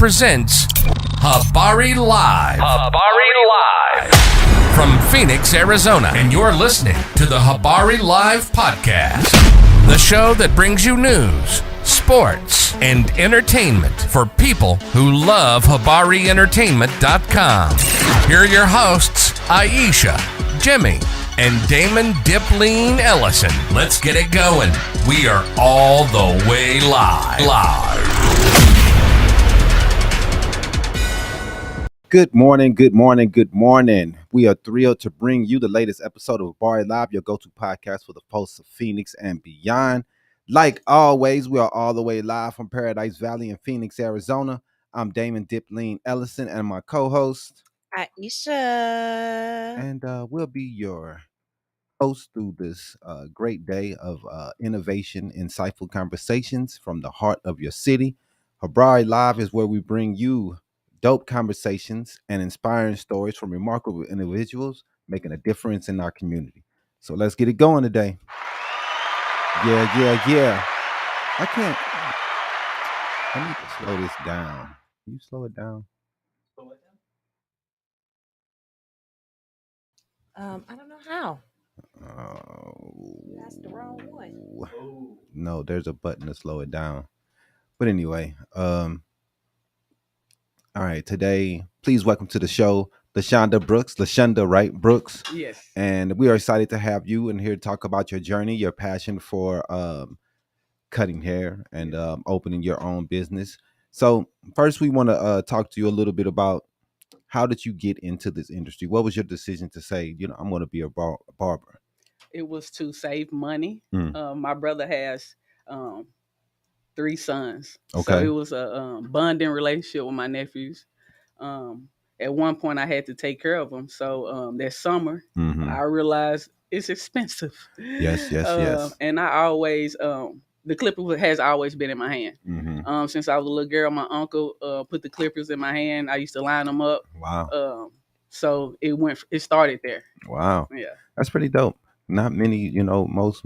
presents Habari Live. Habari Live. From Phoenix, Arizona. And you're listening to the Habari Live Podcast. The show that brings you news, sports, and entertainment for people who love HabariEntertainment.com. Here are your hosts, Aisha, Jimmy, and Damon Dipleen Ellison. Let's get it going. We are all the way live. Good morning. We are thrilled to bring you the latest episode of Habari Live, your go-to podcast for the pulse of Phoenix and beyond. Like always, we are all the way live from Paradise Valley in Phoenix, Arizona. I'm Damon Dipleen Ellison and my co-host, Aisha. And we'll be your host through this great day of innovation, insightful conversations from the heart of your city. Habari Live is where we bring you dope conversations and inspiring stories from remarkable individuals making a difference in our community. So let's get it going today. Yeah. I need to slow this down. Can you slow it down? I don't know how. Oh, That's the wrong one. No, there's a button to slow it down. But anyway, all right, today, please welcome to the show, Lashunda Brooks. Lashunda, right? Brooks. Yes. And we are excited to have you in here to talk about your journey, your passion for cutting hair and opening your own business. So first, we want to talk to you a little bit about how did you get into this industry? What was your decision to say, I'm going to be a barber? It was to save money. My brother has 3 sons. Okay. So it was a bonding relationship with my nephews. At one point, I had to take care of them. So that summer, I realized it's expensive. Yes. And I always, the clipper has always been in my hand. Since I was a little girl, my uncle put the clippers in my hand. I used to line them up. Wow. So it started there. Wow. Yeah. That's pretty dope. Not many, most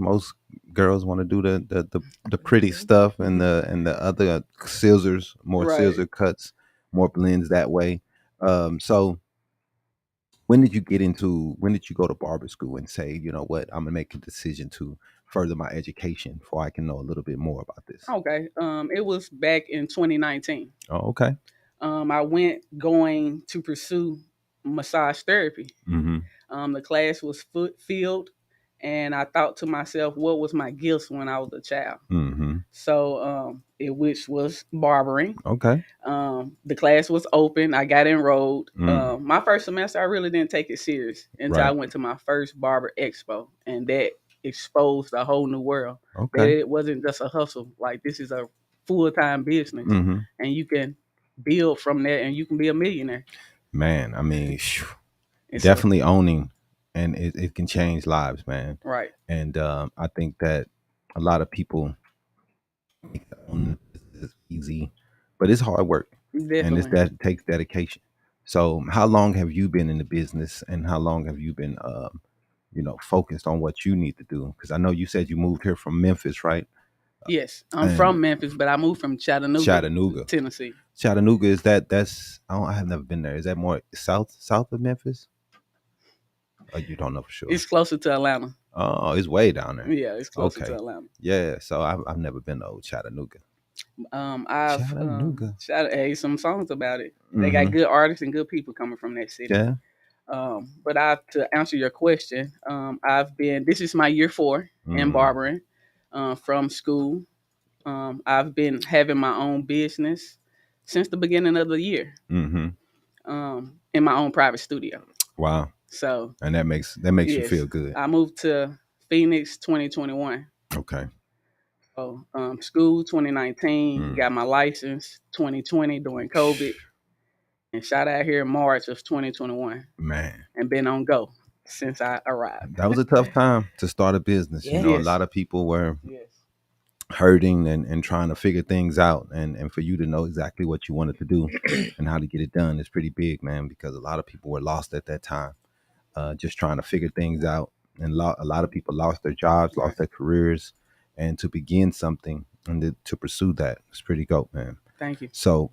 girls want to do the pretty stuff and the other scissors, more Right. scissor cuts, more blends that way. So when did you go to barber school and say, you know what, I'm gonna make a decision to further my education before I can know a little bit more about this? Okay. It was back in 2019. Oh, okay. I went going to pursue massage therapy. The class was filled, and I thought to myself, what was my gifts when I was a child? So which was barbering. Okay. The class was open. I got enrolled. My first semester, I really didn't take it serious until I went to my first barber expo, and that exposed a whole new world. Okay. That it wasn't just a hustle. Like, this is a full-time business, and you can build from that, and you can be a millionaire. Man, I mean, definitely owning, and it can change lives, man. Right. And I think that a lot of people think owning is easy, but it's hard work. Definitely. And that takes dedication. So how long have you been in the business, and how long have you been focused on what you need to do? Because I know you said you moved here from Memphis, right? Yes, I'm from Memphis, but I moved from Chattanooga, Tennessee. Chattanooga, I have never been there. Is that more south of Memphis? Or you don't know for sure? It's closer to Atlanta. Oh, it's way down there. Yeah, it's closer to Atlanta. Yeah, so I've never been to old Chattanooga. Chattanooga. Some songs about it. They got good artists and good people coming from that city. Yeah. But to answer your question, this is my year 4 in barbering from school. I've been having my own business since the beginning of the year in my own private studio. Wow. So, and that makes you feel good. I moved to Phoenix 2021. Okay. So school 2019, got my license 2020 during COVID, and shot out here in March of 2021. Man. And been on go since I arrived. That was a tough time to start a business. Yes. A lot of people were hurting and trying to figure things out, and for you to know exactly what you wanted to do and how to get it done is pretty big, man, because a lot of people were lost at that time, just trying to figure things out, and a lot of people lost their jobs, lost their careers, and to begin something and to pursue that is pretty dope, man. Thank you. So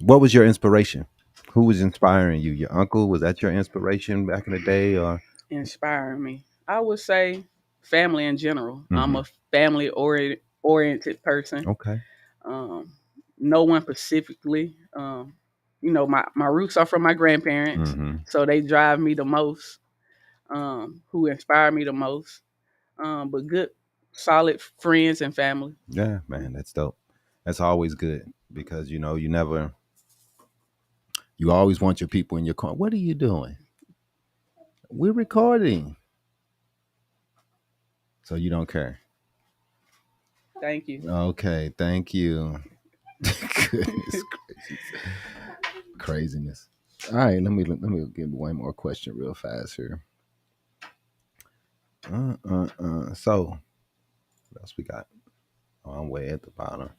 What was your inspiration? Who was inspiring you? Your uncle? Was that your inspiration back in the day? Or Inspiring me, I would say family in general. I'm hmm a family oriented person. okay. Um, no one specifically. My roots are from my grandparents, hmm so they drive me the most. Who inspire me the most? But good, solid friends and family. Yeah, man, that's dope. That's always good because you always want your people in your car. What are you doing? We're recording, so you don't care. Thank you. Okay, thank you. Goodness gracious. Craziness. All right, let me give one more question real fast here. So what else we got? Oh, I'm way at the bottom.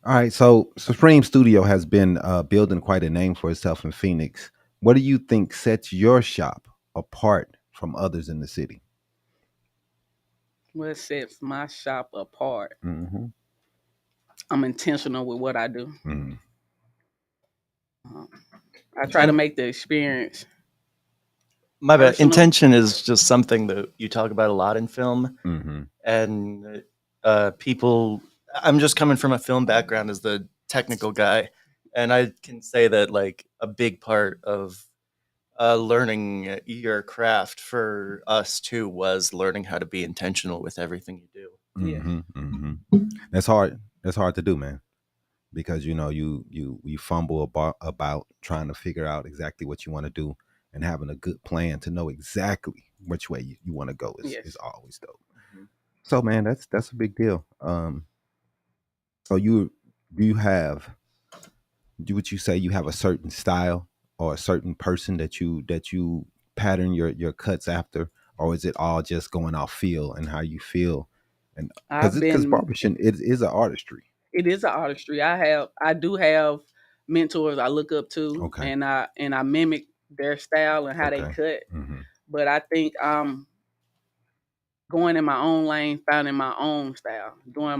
All right, so Supreme Studio has been building quite a name for itself in Phoenix. What do you think sets your shop apart from others in the city? What sets my shop apart? Mm-hmm. I'm intentional with what I do. Mm-hmm. Um, I try to make the experience My bad. personal. Intention is just something that you talk about a lot in film, Mm-hmm. and people. I'm just coming from a film background as the technical guy, and I can say that like a big part of learning your craft for us too was learning how to be intentional with everything you do. Yes. Mm-hmm. Mm-hmm. That's hard. That's hard to do, man. Because you fumble about trying to figure out exactly what you want to do and having a good plan to know exactly which way you want to go is Yes. always dope. Mhm. So man, that's a big deal. So do you have would you say you have a certain style or a certain person that you pattern your cuts after, or is it all just going off feel and how you feel? And I've because been. barbershop it is an artistry. It is an artistry. I do have mentors I look up to, Okay. and I mimic their style and how they Okay. cut. Mm-hmm. But I think I'm going in my own lane, finding my own style, doing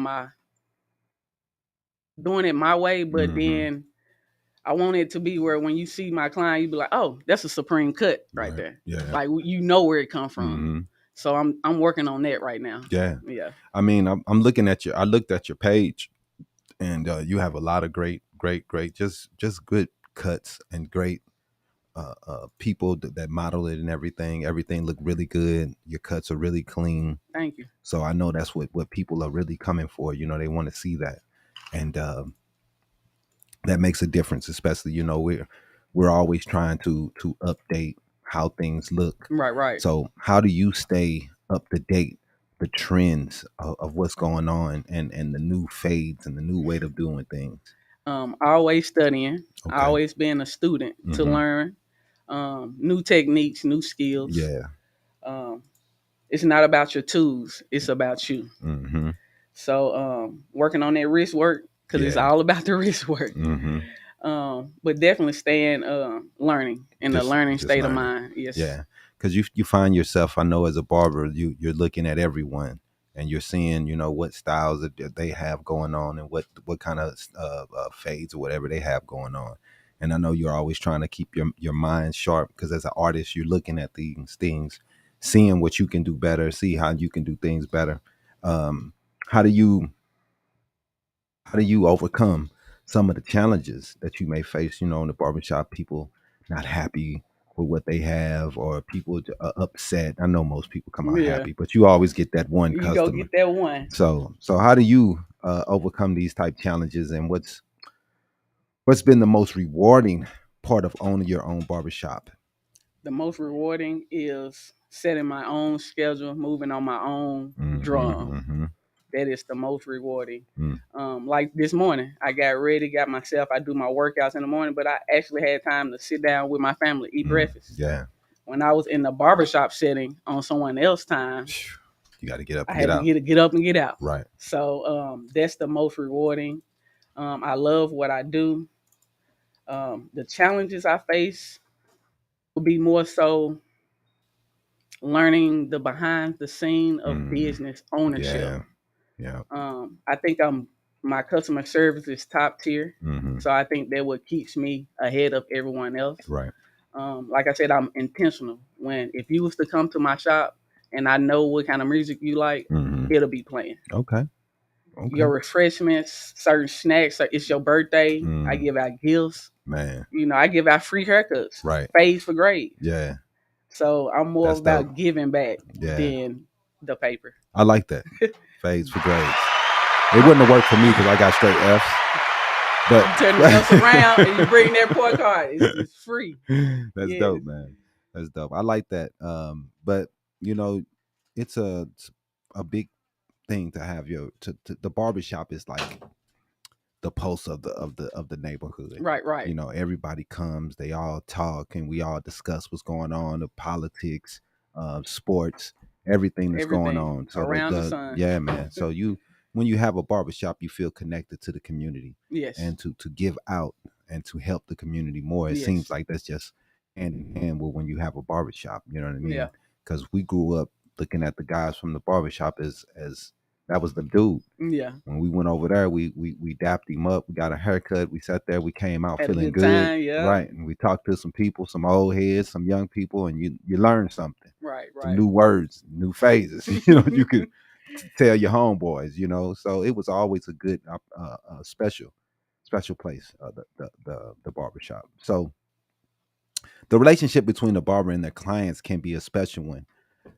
it my way. But Mm-hmm. then I want it to be where when you see my client, you be like, "Oh, that's a supreme cut right Right. there." Yeah. Like you know where it come from. Mm-hmm. So I'm working on that right now. Yeah. Yeah. I mean, I'm looking at I looked at your page, and you have a lot of great, just good cuts and great people that model it and everything. Everything look really good. Your cuts are really clean. Thank you. So I know that's what people are really coming for. They want to see that, and that makes a difference. Especially, we're always trying to update how things look. Right. Right. So how do you stay up to date the trends of what's going on and the new fades and the new way of doing things? Always studying. Okay. Always being a student to Mhm. learn new techniques, new skills. Yeah. Um, it's not about your tools; it's about you. Mm-hmm. So working on that wrist work because it's Yeah. all about the wrist work. Mm-hmm. But definitely staying learning in the learning Just state of learning. mind. Yes. Yeah. Because you find yourself, I know as a barber, you're looking at everyone and you're seeing, what styles that they have going on and what kind of fades or whatever they have going on. And I know you're always trying to keep your mind sharp because as an artist, you're looking at these things, seeing what you can do better, see how you can do things better. Um, how do you overcome some of the challenges that you may face, in the barbershop, people not happy with what they have or people upset? I know most people come out Yeah. happy, but you always get that one You go customer. get that one. So how do you overcome these type challenges, and what's been the most rewarding part of owning your own barbershop? The most rewarding is setting my own schedule, moving on my own drum. Mm-hmm. That is the most rewarding. Mm. Like this morning, I got ready, got myself. I do my workouts in the morning, but I actually had time to sit down with my family, eat breakfast. Yeah. When I was in the barbershop setting on someone else's time, You got to get up I and had get out. to get up and get out. Right. So that's the most rewarding. I love what I do. The challenges I face will be more so learning the behind the scene of Mm. business ownership. Yeah. Yeah. I think my customer service is top tier. Mm-hmm. So I think that what keeps me ahead of everyone else. Right. Like I said, I'm intentional. If you was to come to my shop and I know what kind of music you like, Mm-hmm. it'll be playing. Okay. Your refreshments, certain snacks. It's your birthday. I give out gifts. Man. I give out free haircuts. Right. Fades for grades. Yeah. So I'm more That's about dope. giving back than the paper. I like that. Fades for grades. It wouldn't have worked for me because I got straight F's. But you turn the F's around and you bring that report card. It's free. That's dope, man. That's dope. I like that. But it's a big thing to have the barbershop is like the pulse of the neighborhood. Right. Everybody comes, they all talk, and we all discuss what's going on, the politics, sports, everything that's going on. So around the sun. Yeah, man. So when you have a barbershop, you feel connected to the community. Yes. And to give out and to help the community more. It seems like that's just hand in hand with when you have a barbershop. You know what I mean? Yeah. Because we grew up looking at the guys from the barbershop as that was the dude. Yeah. When we went over there, we dapped him up. We got a haircut. We sat there. We came out Had feeling a good time, right? And we talked to some people, some old heads, some young people, and you learn something. Right. Some new words, new phases. You could tell your homeboys. So it was always a good, special place, the barbershop. So the relationship between the barber and their clients can be a special one.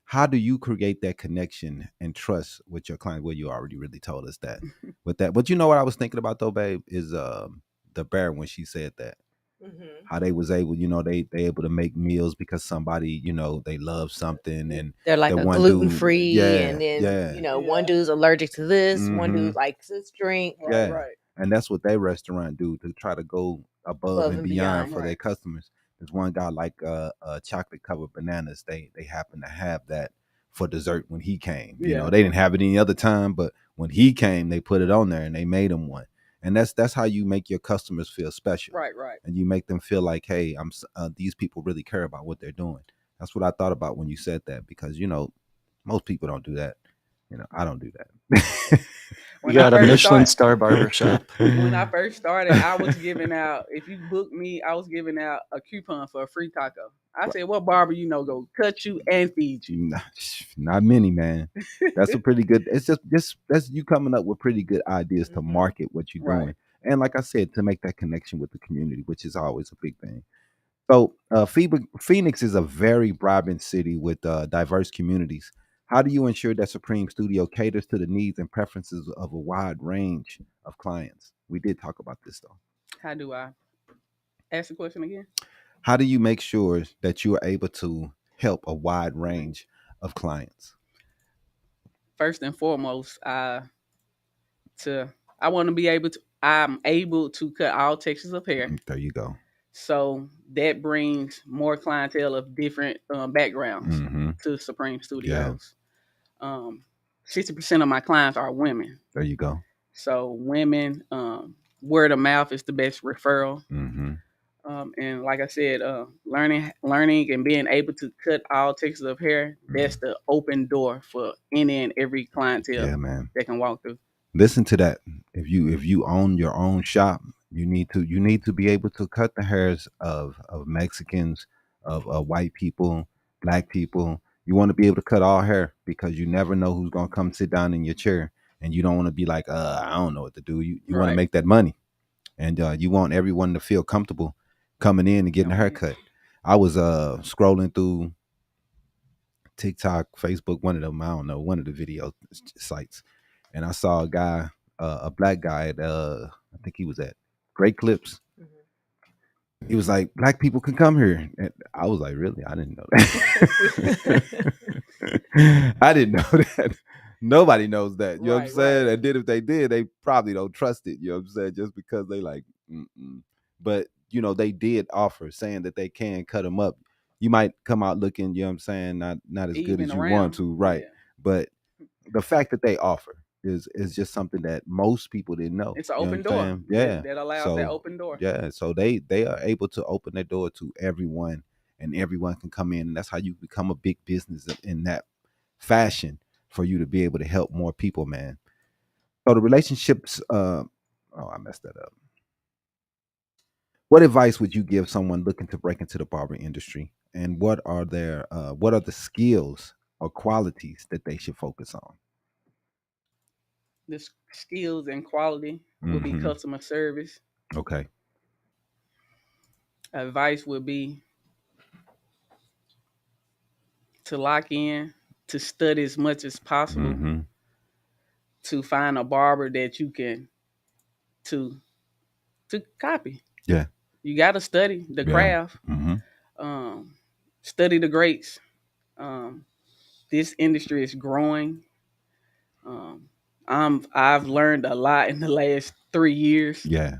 How do you create that connection and trust with your client? Well, you already really told us that with that. But you know what I was thinking about though, babe, is the bear when she said that. Mm-hmm. How they was able, they able to make meals because somebody, they love something, and they're like a gluten free, and then one dude's allergic to this, one dude likes this drink. Right. And that's what their restaurant do to try to go above and beyond for their customers. There's one guy like chocolate covered bananas. They happen to have that for dessert when he came. They didn't have it any other time, but when he came, they put it on there and they made him one. And that's how you make your customers feel special. Right. And you make them feel like, hey, these people really care about what they're doing. That's what I thought about when you said that, because most people don't do that. I don't do that. We got a Michelin star barbershop. When I first started, I was giving out, if you book me, I was giving out a coupon for a free taco. I said, what barber go cut you and feed you? Not many, man. That's a pretty good, it's just that's you coming up with pretty good ideas to market what you're doing. And like I said, to make that connection with the community, which is always a big thing. So Phoenix is a very vibrant city with diverse communities. How do you ensure that Supreme Studio caters to the needs and preferences of a wide range of clients? We did talk about this, though. How do I ask the question again? How do you make sure that you are able to help a wide range of clients? First and foremost, I'm able to cut all textures of hair. There you go. So that brings more clientele of different backgrounds to Supreme Studios. 60% of my clients are women. There you go. So women, word of mouth is the best referral. And like I said, learning and being able to cut all textures of hair, that's the open door for any and every clientele that can walk through. Listen to that. If you own your own shop, you need to be able to cut the hairs of Mexicans, of white people, black people. You want to be able to cut all hair, because you never know who's gonna come sit down in your chair, and you don't want to be like, I don't know what to do. You want to make that money, and you want everyone to feel comfortable coming in and getting a haircut. I was scrolling through TikTok, Facebook, one of them, I don't know, one of the video sites, and I saw a guy, a black guy at I think he was at Great Clips. He was like, black people can come here. And I was like, really? I didn't know that. I didn't know that. Nobody knows that. You know what I'm saying? And then if they did, they probably don't trust it. You know what I'm saying? Just because they like, But, they did offer, saying that they can cut them up. You might come out looking, you know what I'm saying, not as even good as you around. want to. Right. Yeah. But the fact that they offer is just something that most people didn't know. It's an open door. Yeah. That allows that open door. Yeah. So they are able to open their door to everyone, and everyone can come in. And that's how you become a big business in that fashion, for you to be able to help more people, man. So the relationships. I messed that up. What advice would you give someone looking to break into the barbering industry, and what are the skills or qualities that they should focus on? The skills and quality would be customer service. Okay. Advice would be to lock in, to study as much as possible, to find a barber that you can to copy. Yeah. You got to study the craft. Study the greats. This industry is growing. I've learned a lot in the last 3 years. Yeah.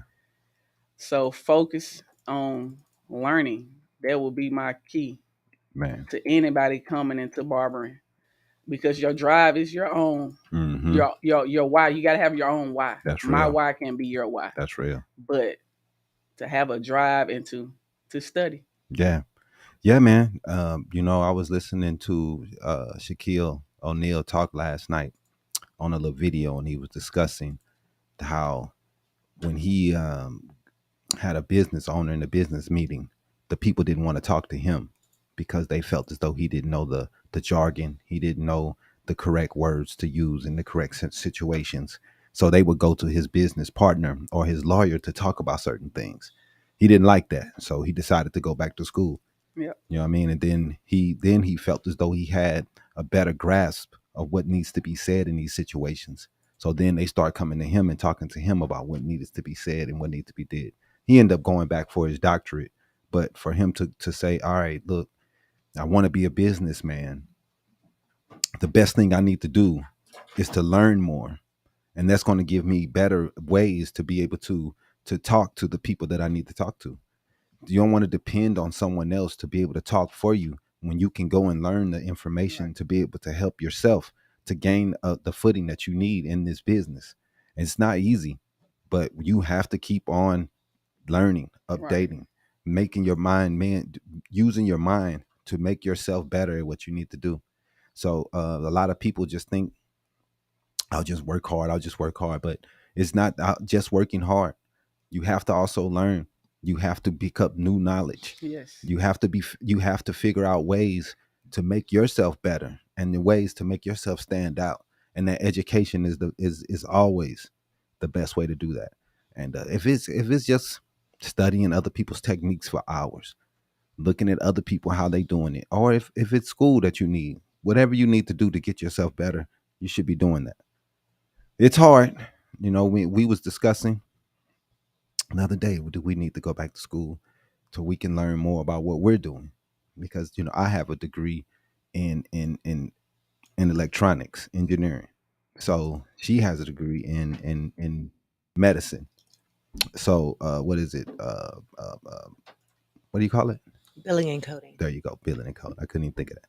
So focus on learning. That will be my key, man, to anybody coming into barbering, because your drive is your own. Your why. You got to have your own why. That's real. My why can be your why. That's real. But to have a drive and to study. Yeah. Yeah, man. I was listening to Shaquille O'Neal talk last night on a little video, and he was discussing how when he had a business owner in a business meeting, the people didn't want to talk to him because they felt as though he didn't know the jargon. He didn't know the correct words to use in the correct situations. So they would go to his business partner or his lawyer to talk about certain things. He didn't like that. So he decided to go back to school. Yeah. You know what I mean? And then he felt as though he had a better grasp of what needs to be said in these situations. So then they start coming to him and talking to him about what needed to be said and what needed to be did. He ended up going back for his doctorate. But for him to say, all right, look, I want to be a businessman. The best thing I need to do is to learn more. And that's going to give me better ways to be able to talk to the people that I need to talk to. You don't want to depend on someone else to be able to talk for you when you can go and learn the information to be able to help yourself to gain the footing that you need in this business. And it's not easy, but you have to keep on learning, updating, making your mind, using your mind to make yourself better at what you need to do. So a lot of people just think, I'll just work hard. But it's not just working hard. You have to also learn. You have to pick up new knowledge. Yes. You have to figure out ways to make yourself better and the ways to make yourself stand out. And that education is always the best way to do that. And if it's just studying other people's techniques for hours, looking at other people, how they doing it, or if it's school that you need, whatever you need to do to get yourself better, you should be doing that. It's hard. We was discussing the other day, do we need to go back to school so we can learn more about what we're doing? Because I have a degree in electronics engineering, so she has a degree in medicine. So what is it? What do you call it? Billing and coding. There you go, billing and coding. I couldn't even think of that.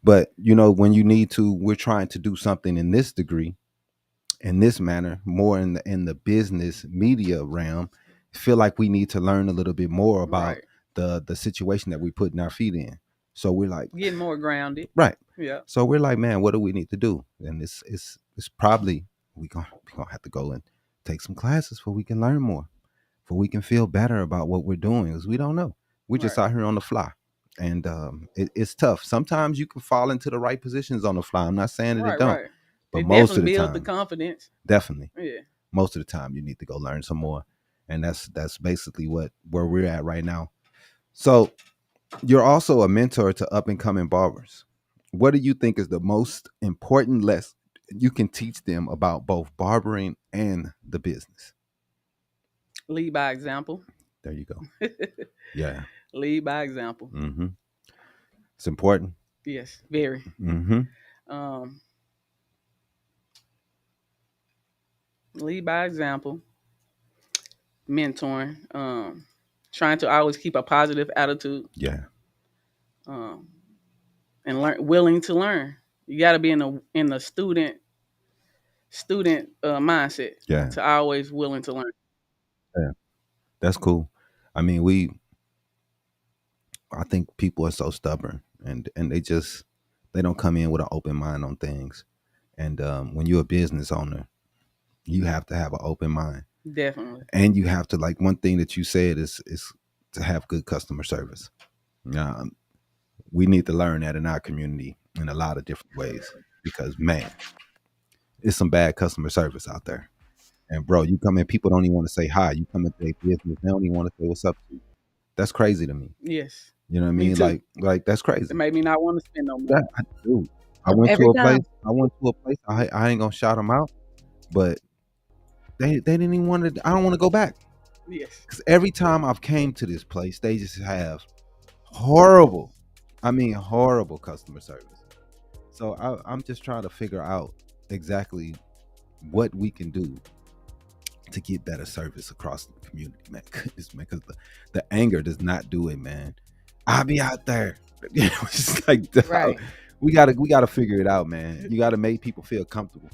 But when you need to, we're trying to do something in this degree, in this manner, more in the business media realm. Feel like we need to learn a little bit more about the situation that we're putting our feet in. So we're like getting more grounded. Right. Yeah. So we're like, man, what do we need to do? And it's probably we're gonna have to go and take some classes so we can learn more, so we can feel better about what we're doing, because we don't know. We're just out here on the fly. And it's tough. Sometimes you can fall into the right positions on the fly. I'm not saying that it don't. Right. But it most of the build time, the confidence. Definitely. Yeah. Most of the time you need to go learn some more. And that's basically where we're at right now. So you're also a mentor to up and coming barbers. What do you think is the most important lesson you can teach them about both barbering and the business? Lead by example. There you go. Yeah. Lead by example. Mm-hmm. It's important. Yes, very. Mm-hmm. Lead by example. Mentoring. Trying to always keep a positive attitude. Yeah. And willing to learn. You got to be in the student mindset. Yeah. To always willing to learn. Yeah. That's cool. I mean, I think people are so stubborn, and they don't come in with an open mind on things. And when you're a business owner, You have to have an open mind. Definitely. And you have to, like, one thing that you said is to have good customer service. We need to learn that in our community in a lot of different ways, because, man, it's some bad customer service out there. And bro, you come in, people don't even want to say hi. You come into their business, they don't even want to say what's up to you. That's crazy to me. Yes. You know what I mean? Like that's crazy. It made me not want to spend no money. I do. I went to a place. I ain't gonna shout them out, but they didn't even want to. I don't want to go back. Yes. Because every time I've came to this place, they just have horrible customer service. So I'm just trying to figure out exactly what we can do to get better service across the community, man. Because the anger does not do it, man. I'll be out there. It's like, right. We gotta figure it out, man. You gotta make people feel comfortable.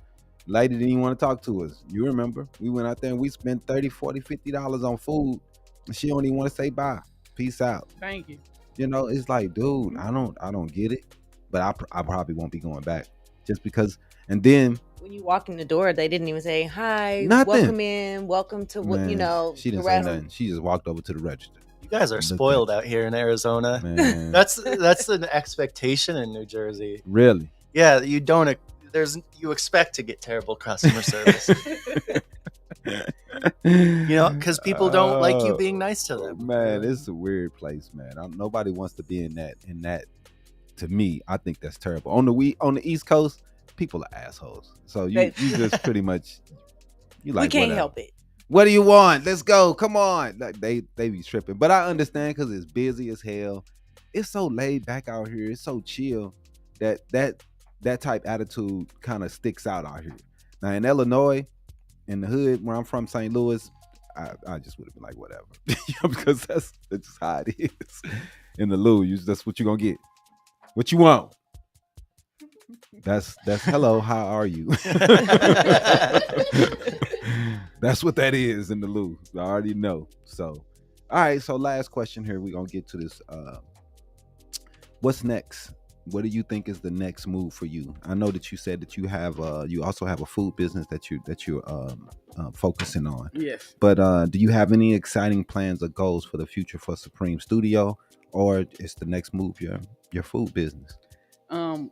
Lady didn't even want to talk to us. You remember? We went out there and we spent $30, $40, $50 on food, and she don't even want to say bye. Peace out. Thank you. You know, it's like, dude, I don't get it, but I probably won't be going back just because. And then when you walk in the door, they didn't even say hi, nothing. Welcome in, welcome to what, you know. She didn't say nothing. She just walked over to the register. You guys are spoiled out here in Arizona. Man. That's an expectation in New Jersey. Really? Yeah, you expect to get terrible customer service. You know, because people don't like you being nice to them. Man, it's a weird place, man. Nobody wants to be in that. To me, I think that's terrible. On the East Coast, people are assholes. So you just pretty much, you like, we can't help it. What do you want? Let's go. Come on. Like they be tripping. But I understand because it's busy as hell. It's so laid back out here. It's so chill that type attitude kind of sticks out here. Now in Illinois, in the hood where I'm from, St. Louis, I just would have been like, whatever. Because that's just how it is. In the Lou, that's what you're gonna get. What you want? That's hello, how are you? That's what that is in the Lou. I already know. So, all right. So last question here. We're gonna get to this. What's next? What do you think is the next move for you? I know that you said that you also have a food business that you're focusing on. Yes. But do you have any exciting plans or goals for the future for Supreme Studio, or is the next move your food business? I'm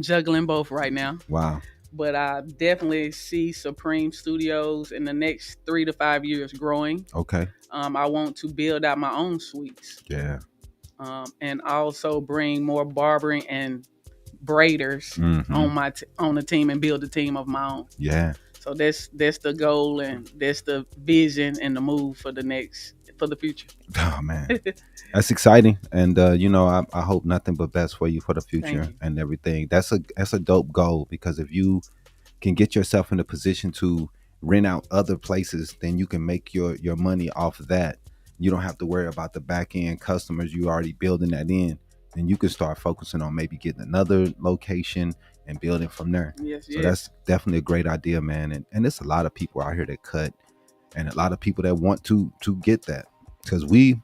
juggling both right now. Wow. But I definitely see Supreme Studios in the next 3 to 5 years growing. Okay. I want to build out my own suites. Yeah. And also bring more barbering and braiders on the team and build a team of my own. Yeah. So that's the goal, and that's the vision and the move for the future. Oh man, that's exciting, and I hope nothing but best for you for the future and everything. That's a dope goal, because if you can get yourself in a position to rent out other places, then you can make your money off of that. You don't have to worry about the back end customers. You already building that in, and you can start focusing on maybe getting another location and building from there. Yes, so that's definitely a great idea, man. And there's a lot of people out here that cut, and a lot of people that want to get that, because if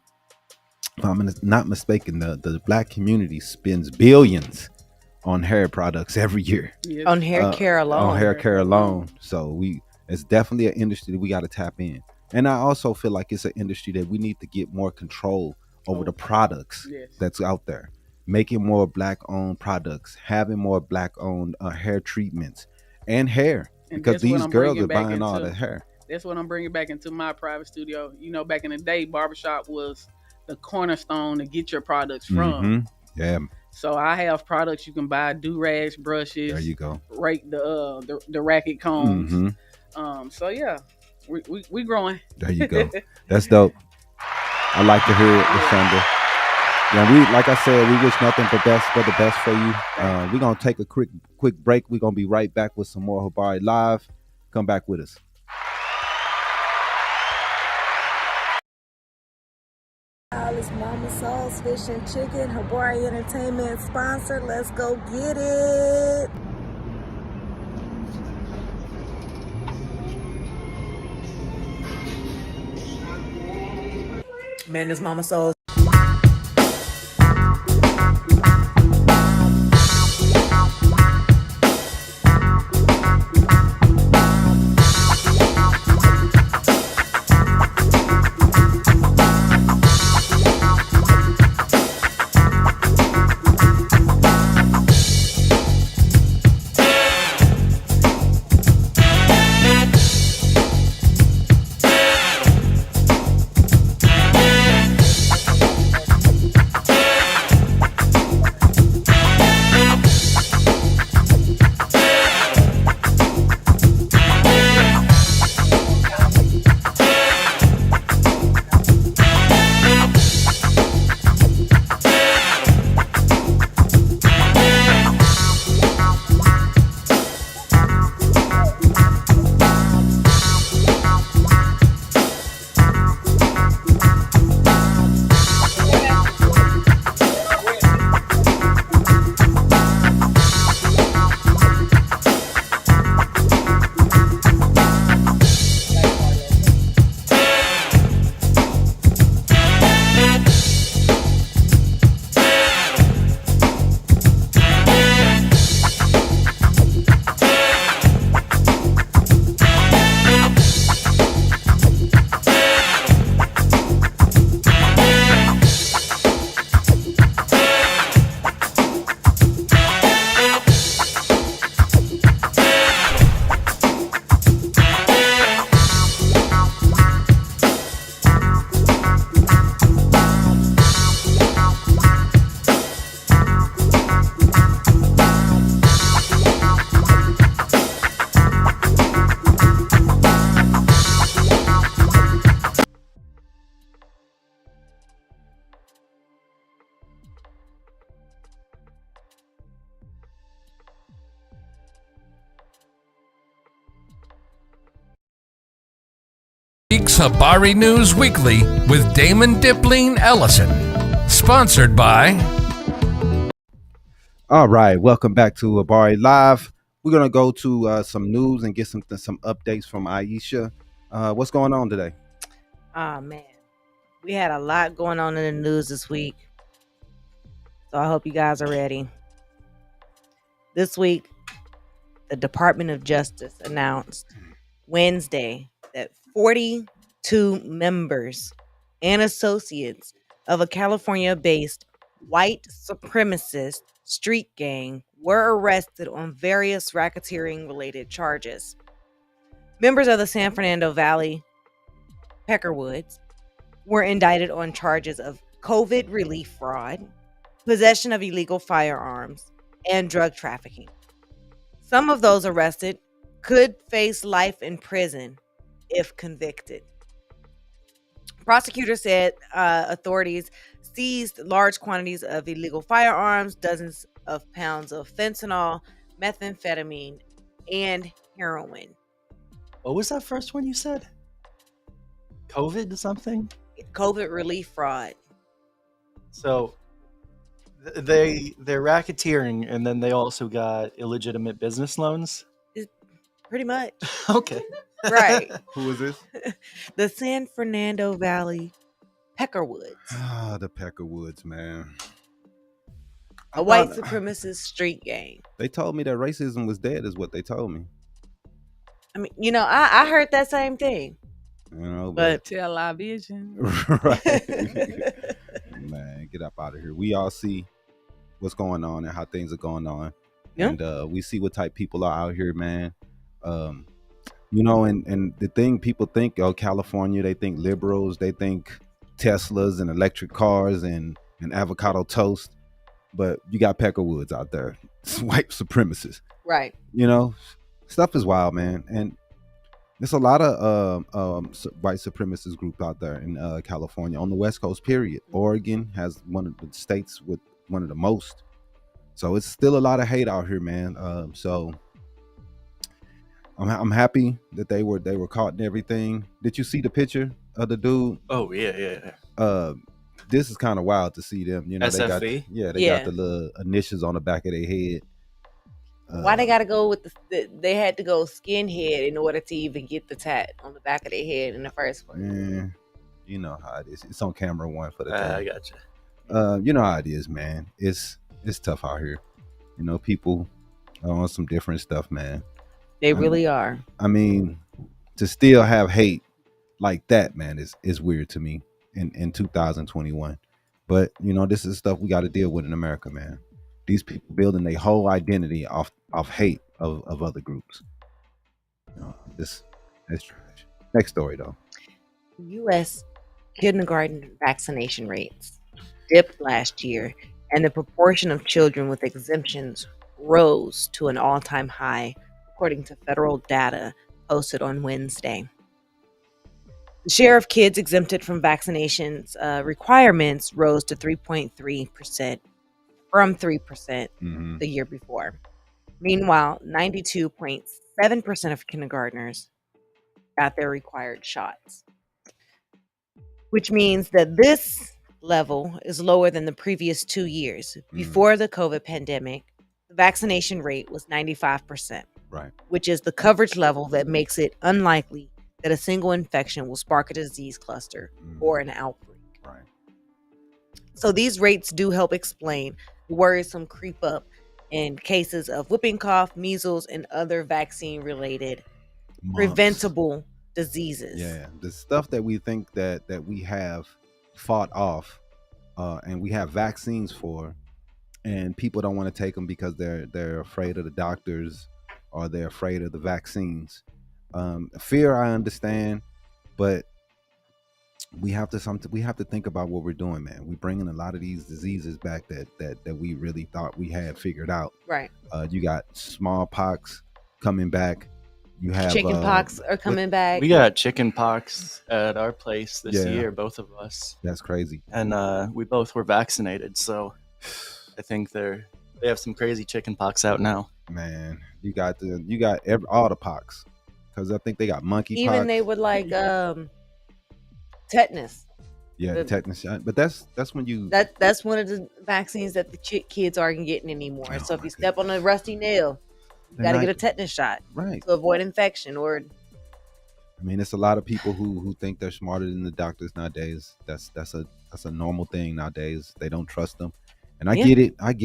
I'm not mistaken, the Black community spends billions on hair products every year. Yes. On hair care alone. On hair care alone. So it's definitely an industry that we got to tap in. And I also feel like it's an industry that we need to get more control over the products that's out there. Making more Black-owned products, having more Black-owned hair treatments and hair. And because these girls are buying all the hair. That's what I'm bringing back into my private studio. You know, back in the day, barbershop was the cornerstone to get your products from. Mm-hmm. Yeah. So I have products you can buy: do-rags, brushes. There you go. Rake the racket combs. Mm-hmm. So yeah. We growing. There you go. That's dope. I like to hear it, Lashunda. Yeah, like I said, we wish nothing but the best for you. We're gonna take a quick break. We're gonna be right back with some more Habari Live. Come back with us. It's Mama Sauce Fish and Chicken, Habari Entertainment sponsor. Let's go get it. Man, this Mama Soul. It's Habari News Weekly with Damon Dipling Ellison. Sponsored by... All right, welcome back to Habari Live. We're going to go to some news and get some updates from Aisha. What's going on today? Oh, man. We had a lot going on in the news this week. So I hope you guys are ready. This week, the Department of Justice announced Wednesday that 42 members and associates of a California-based white supremacist street gang were arrested on various racketeering-related charges. Members of the San Fernando Valley Peckerwoods were indicted on charges of COVID relief fraud, possession of illegal firearms, and drug trafficking. Some of those arrested could face life in prison if convicted. Prosecutors said authorities seized large quantities of illegal firearms, dozens of pounds of fentanyl, methamphetamine, and heroin. What was that first one you said? COVID something? COVID relief fraud. So they're racketeering, and then they also got illegitimate business loans. Pretty much. Okay. Right. Who is this? The San Fernando Valley Peckerwoods. The Peckerwoods, man. A white supremacist street gang. They told me that racism was dead, is what they told me. I mean, I heard that same thing. But tell our vision. Right. Man, get up out of here. We all see what's going on and how things are going on. Yeah. And we see what type people are out here, man. And the thing people think, California, they think liberals, they think Teslas and electric cars and avocado toast. But you got Peckerwoods out there. It's white supremacists. Right. Stuff is wild, man. And there's a lot of white supremacist group out there in California on the West Coast, period. Oregon has one of the states with one of the most. So it's still a lot of hate out here, man. So I'm happy that they were caught and everything. Did you see the picture of the dude? Oh, yeah. This is kind of wild to see them. SFV? They got the little initials on the back of their head. Why they got to go with they had to go skinhead in order to even get the tat on the back of their head in the first place? You know how it is. It's on camera one for the time. I got you. You know how it is, man. It's tough out here. People are on some different stuff, man. They really are. I mean, to still have hate like that, man, is weird to me in 2021. But this is stuff we got to deal with in America, man. These people building their whole identity off hate of other groups. This is trash. Next story, though. U.S. kindergarten vaccination rates dipped last year, and the proportion of children with exemptions rose to an all-time high, according to federal data posted on Wednesday. The share of kids exempted from vaccinations requirements rose to 3.3%. from 3% the year before. Meanwhile, 92.7% of kindergartners got their required shots, which means that this level is lower than the previous 2 years. Before the COVID pandemic, the vaccination rate was 95%, right, which is the coverage level that makes it unlikely that a single infection will spark a disease cluster or an outbreak. Right. So these rates do help explain worrisome creep up in cases of whooping cough, measles, and other vaccine-related preventable diseases. Yeah, the stuff that we think that we have fought off, and we have vaccines for, and people don't want to take them because they're afraid of the doctors or they're afraid of the vaccines. Fear, I understand, but we have to think about what we're doing, man. We're bringing a lot of these diseases back that we really thought we had figured out. Right. You got smallpox coming back. You have chicken pox are coming back. We got chicken pox at our place this year, both of us. That's crazy. And we both were vaccinated, so I think they have some crazy chicken pox out now. Man, you got all the pox, because I think they got monkey pox. Even they would like tetanus. Yeah, the tetanus shot. But that's when you That's one of the vaccines that the kids aren't getting anymore. Oh, so if my you step on a rusty nail, you They're got to not- get a tetanus shot right. to avoid infection. Or I mean, it's a lot of people who think they're smarter than the doctors nowadays. That's a normal thing nowadays. They don't trust them, and I get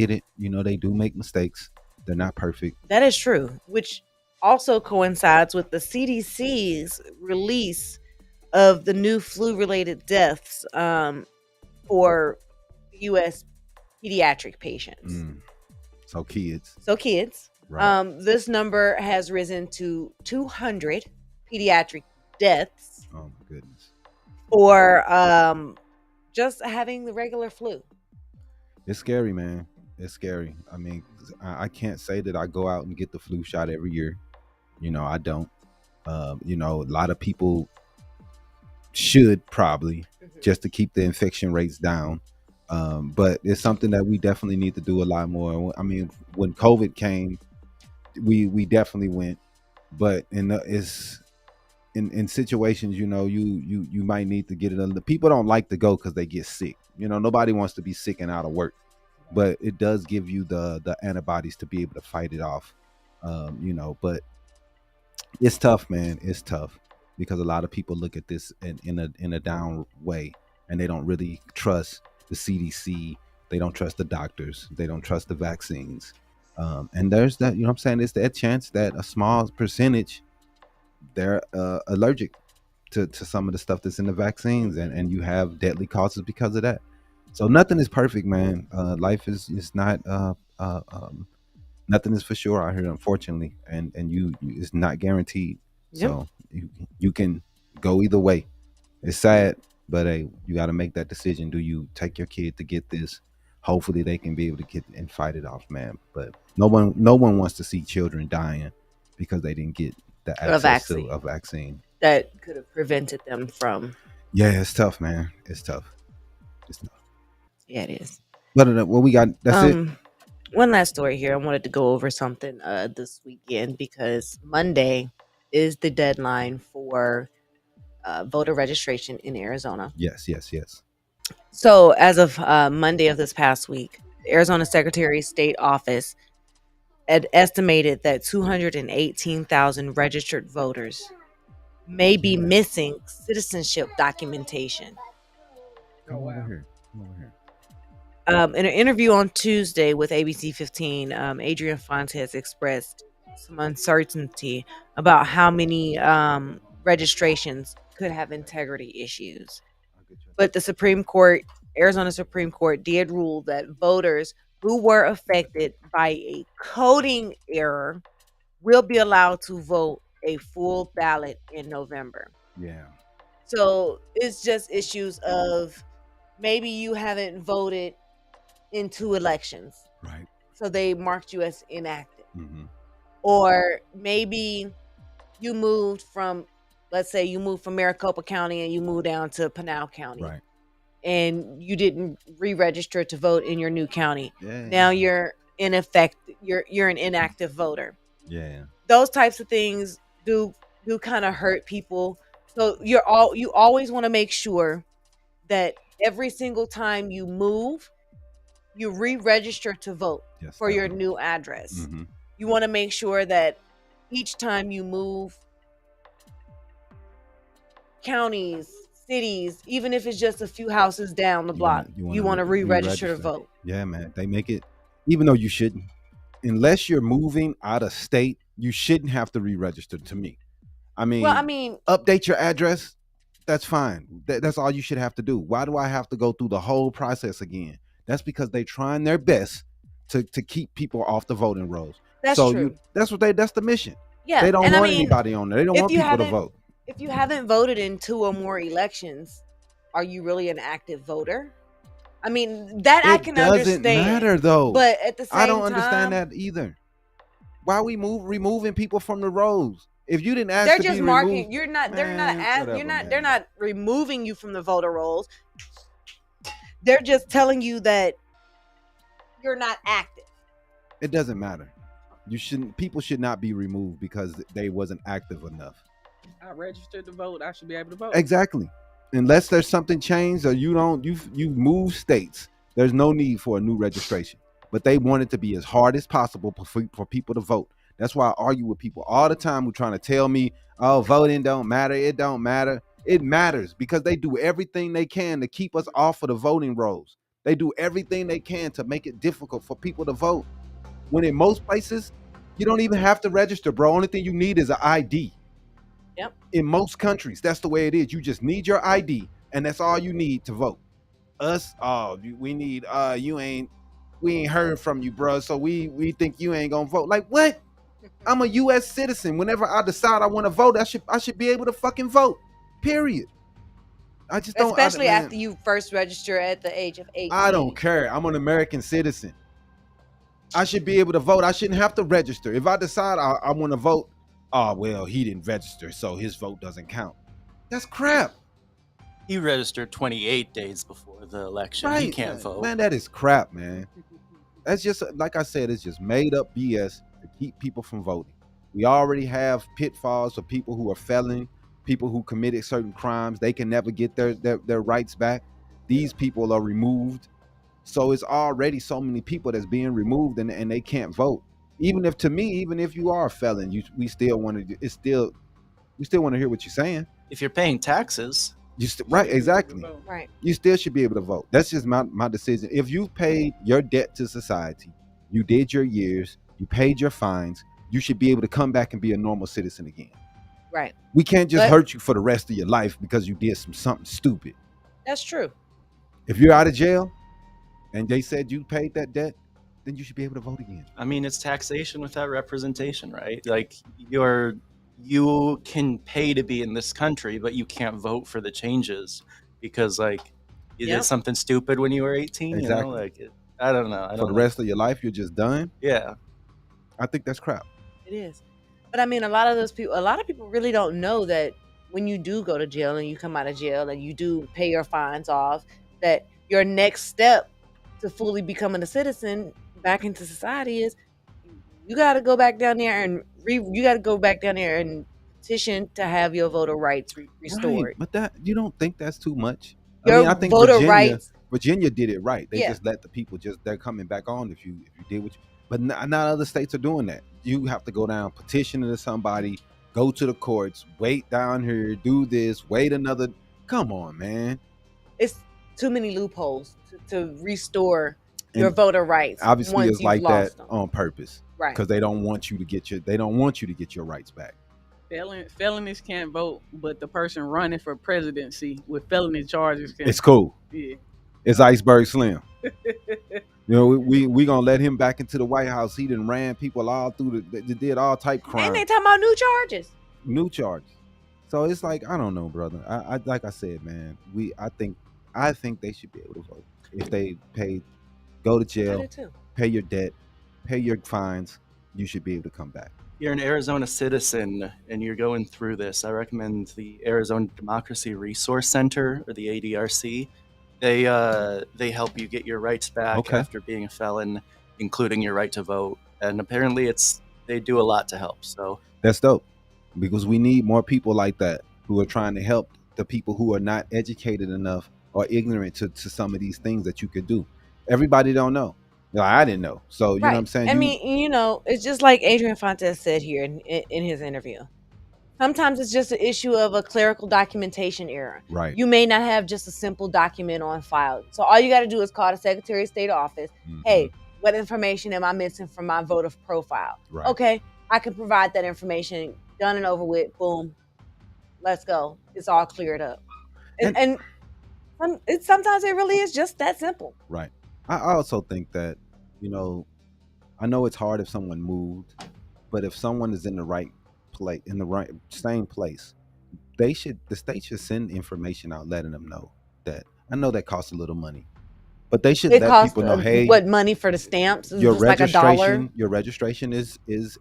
it. You know, they do make mistakes. They're not perfect. that is true, which also coincides with the CDC's release of the new flu-related deaths for U.S. pediatric patients. So kids, Right. This number has risen to 200 pediatric deaths Oh my goodness, for just having the regular flu. it's scary, man. It's scary. I mean, I can't say that I go out and get the flu shot every year. You know, I don't. You know, a lot of people should probably just to keep the infection rates down. But it's something that we definitely need to do a lot more. I mean, when COVID came, we definitely went, but in situations, you know, you might need to get it. The people don't like to go because they get sick. You know, nobody wants to be sick and out of work, but it does give you the antibodies to be able to fight it off. You know, but it's tough, man. It's tough because a lot of people look at this in a down way, and they don't really trust the CDC. They don't trust the doctors. They don't trust the vaccines. And there's that, you know what I'm saying? It's that chance that a small percentage, they're allergic to some of the stuff that's in the vaccines, and you have deadly causes because of that. So nothing is perfect, man. Life is not, nothing is for sure out here, unfortunately. And you it's not guaranteed. Yep. So you can go either way. It's sad, but hey, you got to make that decision. Do you take your kid to get this? Hopefully they can be able to get and fight it off, man. But no one wants to see children dying because they didn't get the access to a vaccine that could have prevented them from. Yeah, it's tough, man. It's tough. Yeah, it is. But what we got, that's it. One last story here. I wanted to go over something this weekend because Monday is the deadline for voter registration in Arizona. Yes. So as of Monday of this past week, the Arizona Secretary of State office had estimated that 218,000 registered voters may be missing citizenship documentation. Come over here. In an interview on Tuesday with ABC 15, Adrian Fontes expressed some uncertainty about how many registrations could have integrity issues. But the Arizona Supreme Court did rule that voters who were affected by a coding error will be allowed to vote a full ballot in November. Yeah. So it's just issues of maybe you haven't voted in 2 elections. Right. So they marked you as inactive. Mm-hmm. Or maybe you moved from, let's say you moved from Maricopa County and you moved down to Pinal County. Right. And you didn't re-register to vote in your new county. Yeah. Now you're in effect, you're an inactive voter. Yeah. Those types of things do kind of hurt people. So you always want to make sure that every single time you move, you re-register to vote for your new address. Mm-hmm. You want to make sure that each time you move counties, cities, even if it's just a few houses down the block, you want to re-register to vote. Yeah, man. They make it, even though you shouldn't, unless you're moving out of state, you shouldn't have to re-register, to me. I mean, update your address. That's fine. That's all you should have to do. Why do I have to go through the whole process again? That's because they're trying their best to keep people off the voting rolls. That's true. That's the mission. Yeah. They don't want anybody on there. They don't want people to vote. If you haven't voted in 2 or more elections, are you really an active voter? I mean, that I can understand. It doesn't matter though. But at the same time, I don't understand that either. Why are we removing people from the rolls? If you didn't ask, they're to just be marking. removed, You're not. They're man, not. whatever, You're not. man. They're not removing you from the voter rolls. They're just telling you that you're not active. It doesn't matter. People should not be removed because they wasn't active enough. I registered to vote. I should be able to vote. Exactly. unless there's something changed or you move states, there's no need for a new registration. But they want it to be as hard as possible for people to vote. That's why I argue with people all the time who trying to tell me, oh, voting don't matter. It don't matter. It matters because they do everything they can to keep us off of the voting rolls. They do everything they can to make it difficult for people to vote. When in most places, you don't even have to register, bro. Only thing you need is an ID. Yep. In most countries, that's the way it is. You just need your ID, and that's all you need to vote. Us, we need we ain't heard from you, bro. So we think you ain't gonna vote. Like what? I'm a U.S. citizen. Whenever I decide I want to vote, I should be able to fucking vote. Period. I just don't. Especially after you first register at the age of 18. I don't care. I'm an American citizen. I should be able to vote. I shouldn't have to register. If I decide I want to vote, oh well, he didn't register, so his vote doesn't count. That's crap. He registered 28 days before the election. Right. He can't vote. Man, that is crap, man. That's just, like I said, it's just made up BS to keep people from voting. We already have pitfalls for people who are felon, people who committed certain crimes. They can never get their rights back. These people are removed. So it's already so many people that's being removed and they can't vote. Even if you are a felon, we still want to hear what you're saying. If you're paying taxes. Right, exactly. Right. You still should be able to vote. That's just my decision. If you paid your debt to society, you did your years, you paid your fines, you should be able to come back and be a normal citizen again. Right. We can't just hurt you for the rest of your life because you did something stupid. That's true. If you're out of jail and they said you paid that debt, then you should be able to vote again. I mean, it's taxation without representation, right? Like you can pay to be in this country, but you can't vote for the changes because you did something stupid when you were 18. Exactly. I don't know. For the rest of your life, you're just done. Yeah. I think that's crap. It is. But I mean, a lot of people really don't know that when you do go to jail and you come out of jail and you do pay your fines off, that your next step to fully becoming a citizen back into society is you got to go back down there and petition to have your voter rights restored. Right, but you don't think that's too much? I think Virginia did it right. They just let the people they're coming back on if you did what you, but not other states are doing that. You have to go down, petition to somebody, go to the courts, wait down here, do this, wait another. Come on, man. It's too many loopholes to restore your voter rights. Obviously, it's like that on purpose, right? Because they don't want you to get your rights back. Felonies can't vote, but the person running for presidency with felony charges can. It's cool. Yeah. It's Iceberg Slim. We gonna let him back into the White House. He done ran people all through they did all type crimes. And they talking about new charges. So it's like, I don't know, brother. I like I said, man. I think they should be able to vote if they go to jail, pay your debt, pay your fines. You should be able to come back. You're an Arizona citizen and you're going through this. I recommend the Arizona Democracy Resource Center, or the ADRC. They help you get your rights back after being a felon, including your right to vote. And apparently they do a lot to help. So that's dope, because we need more people like that who are trying to help the people who are not educated enough or ignorant to some of these things that you could do. Everybody don't know. I didn't know. So, you know what I'm saying? I mean, it's just like Adrian Fontes said here in his interview. Sometimes it's just an issue of a clerical documentation error. Right. You may not have just a simple document on file. So all you got to do is call the Secretary of State office. Mm-hmm. Hey, what information am I missing from my voter profile? Right. Okay, I can provide that information. Done and over with. Boom. Let's go. It's all cleared up. And sometimes it really is just that simple. Right. I also think that, I know it's hard if someone moved, but if someone is in the right place, in the right same place, the state should send information out letting them know that. I know that costs a little money, but they should let people know, hey, what money for the stamps? Your registration, like $1? Your registration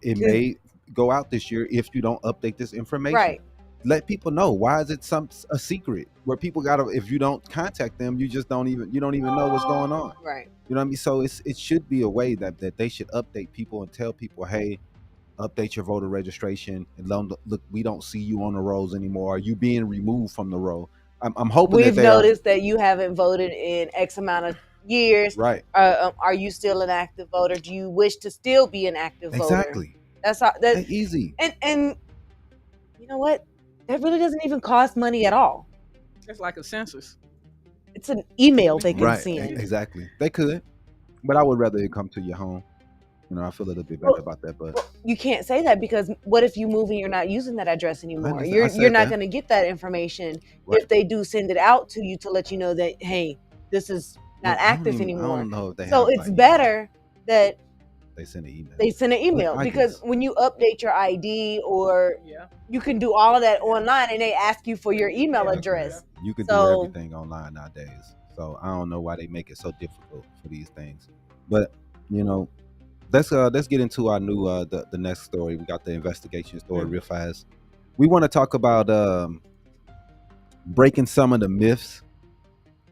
may go out this year if you don't update this information. Right. Let people know. Why is it a secret where people if you don't contact them, you don't even know what's going on. Right. You know what I mean? So it should be a way that they should update people and tell people, hey, update your voter registration and look, we don't see you on the rolls anymore. Are you being removed from the roll? I'm hoping We've that they noticed that you haven't voted in X amount of years. Right. Are you still an active voter? Do you wish to still be an active voter? Exactly. That's all. That's easy. And you know what? That really doesn't even cost money at all. It's like a census. It's an email they can Right. send. Exactly. They could, but I would rather it come to your home. You know, I feel a little bit better about that. But you can't say that, because what if you move and you're not using that address anymore? I said You're not that. going to get that information Right. if they do send it out to you to let you know that, hey, this is not active I anymore. don't know if they So have, it's better that they send an email. they send an email, I because guess. when you update your ID, or Yeah. you can do all of that online, and they ask you for your email Yeah. address. You can do So- everything online nowadays. So I don't know why they make it so difficult for these things. But you know, let's get into our new the next story. We got the investigation story real fast. We want to talk about breaking some of the myths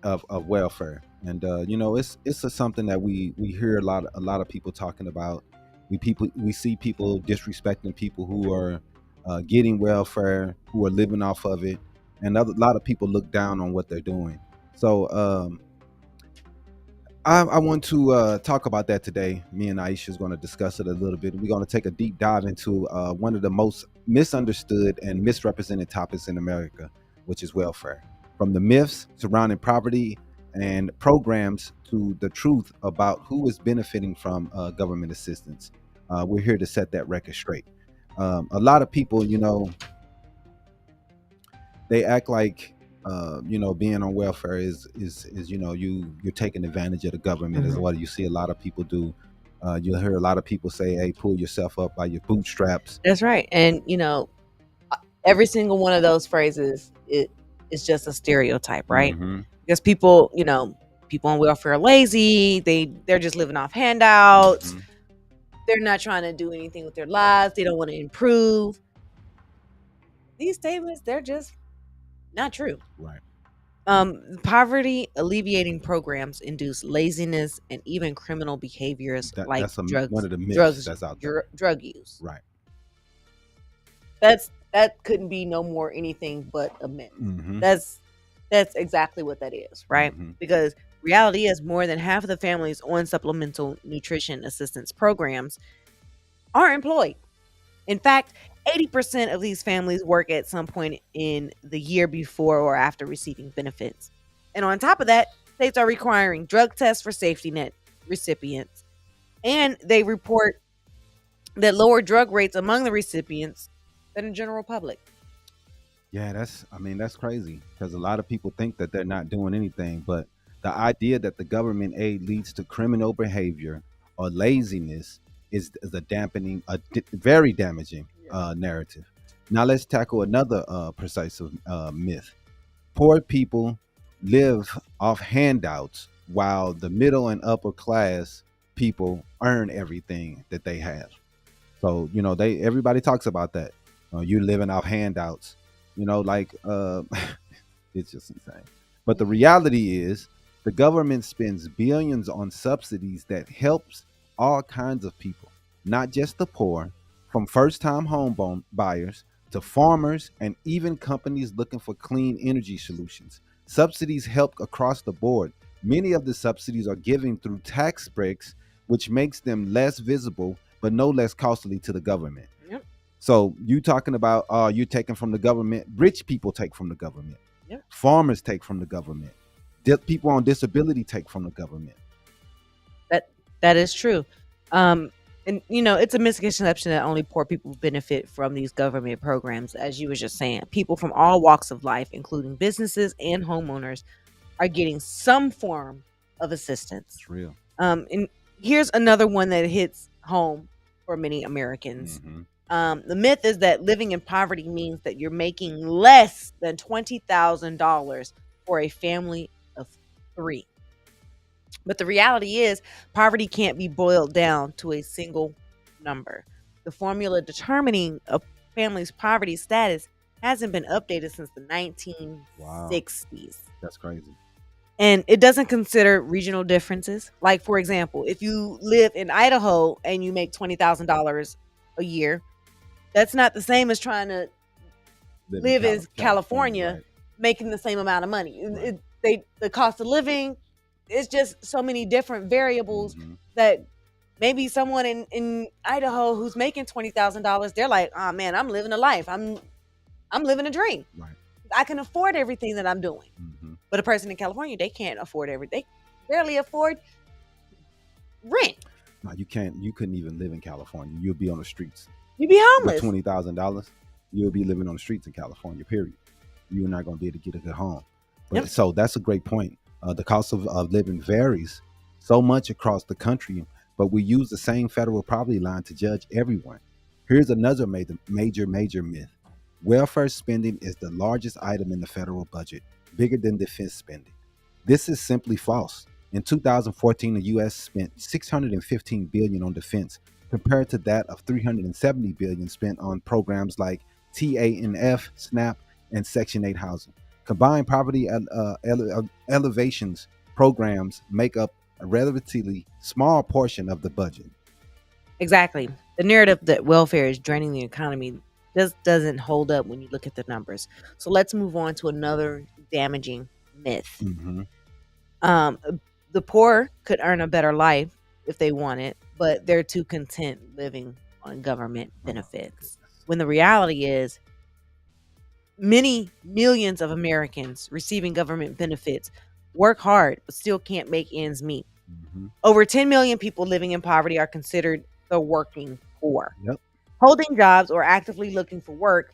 of welfare. And you know, it's something that we hear a lot of people talking about. We see people disrespecting people who are getting welfare, who are living off of it, and a lot of people look down on what they're doing. So I want to talk about that today. Me and Aisha is going to discuss it a little bit. We're going to take a deep dive into one of the most misunderstood and misrepresented topics in America, which is welfare. From the myths surrounding poverty and programs to the truth about who is benefiting from government assistance. We're here to set that record straight. A lot of people, you know, they act like you know, being on welfare is you know, you're taking advantage of the government is what you see a lot of people do. You'll hear a lot of people say, hey, pull yourself up by your bootstraps. That's right. And you know, every single one of those phrases is just a stereotype, right? Because people, you know, people on welfare are lazy. They're just living off handouts. They're not trying to do anything with their lives. They don't want to improve. These statements, they're just not true. Right. Poverty alleviating programs induce laziness and even criminal behaviors like one of the myths that's out there. Drug use. Right. That couldn't be no more anything but a myth. That's exactly what that is, right? Because reality is more than half of the families on supplemental nutrition assistance programs are employed. In fact, 80% of these families work at some point in the year before or after receiving benefits. And on top of that, states are requiring drug tests for safety net recipients. And they report that lower drug rates among the recipients than the general public. Yeah, that's crazy, because a lot of people think that they're not doing anything, but the idea that the government aid leads to criminal behavior or laziness is a very damaging narrative. Now let's tackle another precise myth. Poor people live off handouts while the middle and upper class people earn everything that they have. So, you know, everybody talks about that. You're living off handouts, you know, like it's just insane. But the reality is the government spends billions on subsidies that helps all kinds of people, not just the poor, from first-time home buyers to farmers and even companies looking for clean energy solutions. Subsidies help across the board. Many of the subsidies are given through tax breaks, which makes them less visible but no less costly to the government. Yep. So you talking about you taking from the government? Rich people take from the government. Yep. Farmers take from the government. People on disability take from the government. That is true. And you know, it's a misconception that only poor people benefit from these government programs. As you were just saying, people from all walks of life, including businesses and homeowners, are getting some form of assistance. It's real. And here's another one that hits home for many Americans. The myth is that living in poverty means that you're making less than $20,000 for a family of 3. But the reality is, poverty can't be boiled down to a single number. The formula determining a family's poverty status hasn't been updated since the 1960s. Wow. That's crazy. And it doesn't consider regional differences. Like, for example, if you live in Idaho and you make $20,000 a year, that's not the same as trying to live in California right. making the same amount of money. Right. The cost of living, it's just so many different variables Mhm. that maybe someone in Idaho who's making $20,000, they're like, oh man, I'm living a life. I'm living a dream. Right. I can afford everything that I'm doing. Mhm. But a person in California, they can't afford everything. They barely afford rent. No, you can't. You couldn't even live in California. You'll be on the streets You'd be with homeless. $20,000. You'll be living on the streets in California. Period. You're not going to be able to get a good home. But, Yep. So that's a great point. The cost of living varies so much across the country, but we use the same federal poverty line to judge everyone. Here's another major myth. Welfare spending is the largest item in the federal budget, bigger than defense spending. This is simply false. In 2014, the U.S. spent $615 billion on defense, compared to that of $370 billion spent on programs like TANF, SNAP, and Section 8 housing. Combined poverty elevations programs make up a relatively small portion of the budget. Exactly. The narrative that welfare is draining the economy just doesn't hold up when you look at the numbers. So let's move on to another damaging myth. Mm-hmm. The poor could earn a better life if they wanted, but they're too content living on government benefits. When the reality is, many millions of Americans receiving government benefits work hard but still can't make ends meet. Mm-hmm. Over 10 million people living in poverty are considered the working poor, Yep. holding jobs or actively looking for work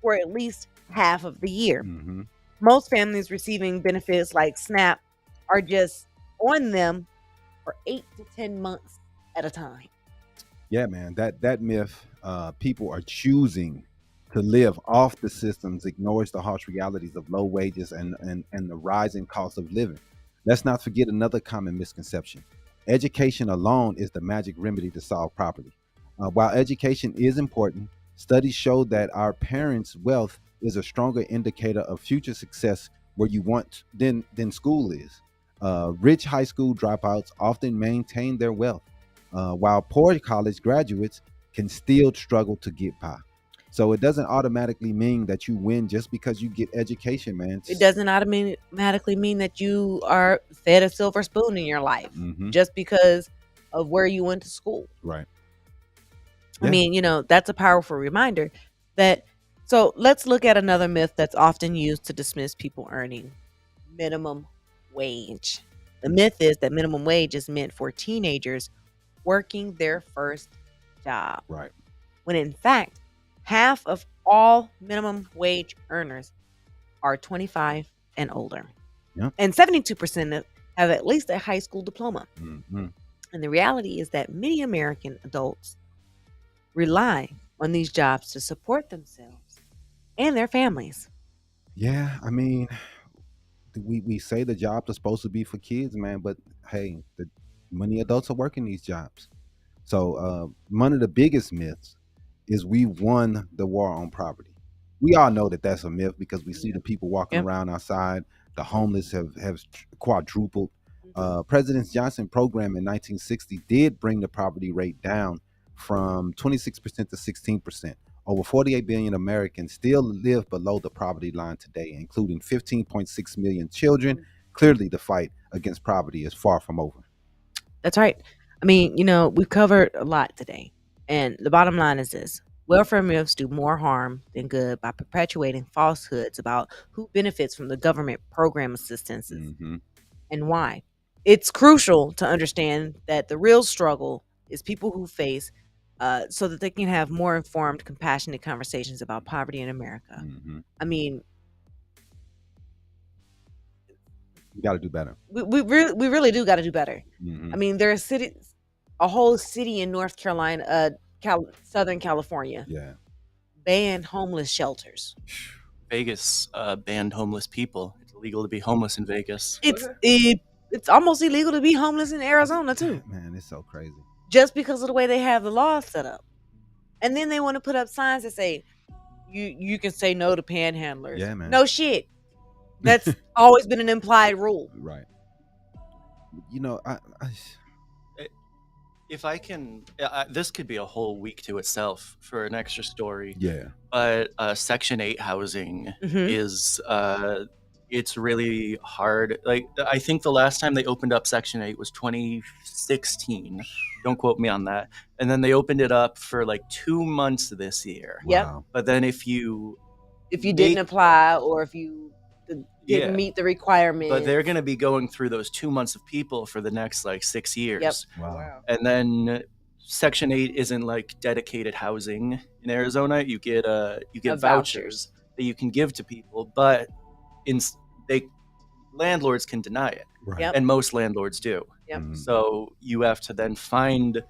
for at least half of the year. Mm-hmm. Most families receiving benefits like SNAP are just on them for 8 to 10 months at a time. Yeah, man, that myth, people are choosing to live off the systems, ignores the harsh realities of low wages and the rising cost of living. Let's not forget another common misconception. Education alone is the magic remedy to solve poverty. While education is important, studies show that our parents' wealth is a stronger indicator of future success where you want than school is. Rich high school dropouts often maintain their wealth, while poor college graduates can still struggle to get by. So it doesn't automatically mean that you win just because you get education, man. It doesn't automatically mean that you are fed a silver spoon in your life just because of where you went to school. Right. I mean, that's a powerful reminder that. So let's look at another myth that's often used to dismiss people earning minimum wage. The myth is that minimum wage is meant for teenagers working their first job. Right. When in fact, half of all minimum wage earners are 25 and older. Yep. And 72% have at least a high school diploma. Mm-hmm. And the reality is that many American adults rely on these jobs to support themselves and their families. Yeah, I mean, we say the jobs are supposed to be for kids, man, but hey, many adults are working these jobs. So one of the biggest myths is we won the war on poverty. We all know that that's a myth because we see the people walking around outside. The homeless have quadrupled. President Johnson's program in 1960 did bring the poverty rate down from 26% to 16%. Over 48 billion Americans still live below the poverty line today, including 15.6 million children. Clearly, the fight against poverty is far from over. That's right. I mean, we've covered a lot today. And the bottom line is this. Welfare myths do more harm than good by perpetuating falsehoods about who benefits from the government program assistances and why. It's crucial to understand that the real struggle is people who face so that they can have more informed, compassionate conversations about poverty in America. I mean, we got to do better. We really do got to do better. I mean, there are cities, a whole city in North Carolina, Southern California, banned homeless shelters. Vegas banned homeless people. It's illegal to be homeless in Vegas. It's almost illegal to be homeless in Arizona too. Man, it's so crazy. Just because of the way they have the laws set up. And then they want to put up signs that say, you can say no to panhandlers. Yeah, man. No shit. That's always been an implied rule. Right. If I can, this could be a whole week to itself for an extra story. Yeah. But Section 8 housing is, it's really hard. Like, I think the last time they opened up Section 8 was 2016. Don't quote me on that. And then they opened it up for like 2 months this year. Yep. Wow. But then if you didn't apply, or if you didn't meet the requirements. But they're going to be going through those 2 months of people for the next like 6 years. Yep. Wow. And then Section 8 isn't like dedicated housing in Arizona. You get vouchers that you can give to people, but landlords can deny it. Right. Yep. And most landlords do. Yep. So you have to then find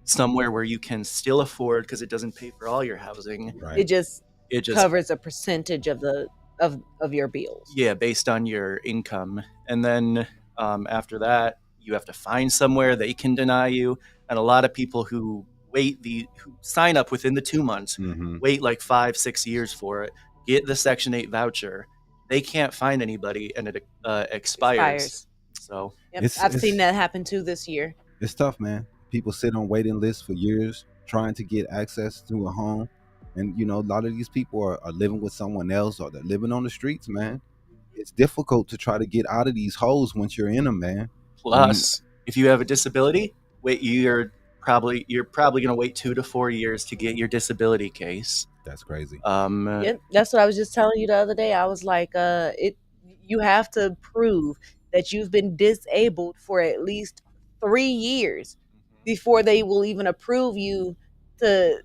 somewhere where you can still afford, because it doesn't pay for all your housing. Right. It just covers a percentage of your bills. Yeah, based on your income. And then after that, you have to find somewhere they can deny you. And a lot of people who who sign up within the 2 months, wait like 5-6 years for it, get the Section 8 voucher. They can't find anybody, and it expires. So yep. I've seen that happen too this year. It's tough, man. People sit on waiting lists for years trying to get access to a home. And, you know, a lot of these people are living with someone else, or they're living on the streets, man. It's difficult to try to get out of these holes once you're in them, man. Plus, if you have a disability, you're probably going to wait 2 to 4 years to get your disability case. That's crazy. Yep, that's what I was just telling you the other day. I was like, you have to prove that you've been disabled for at least 3 years before they will even approve you to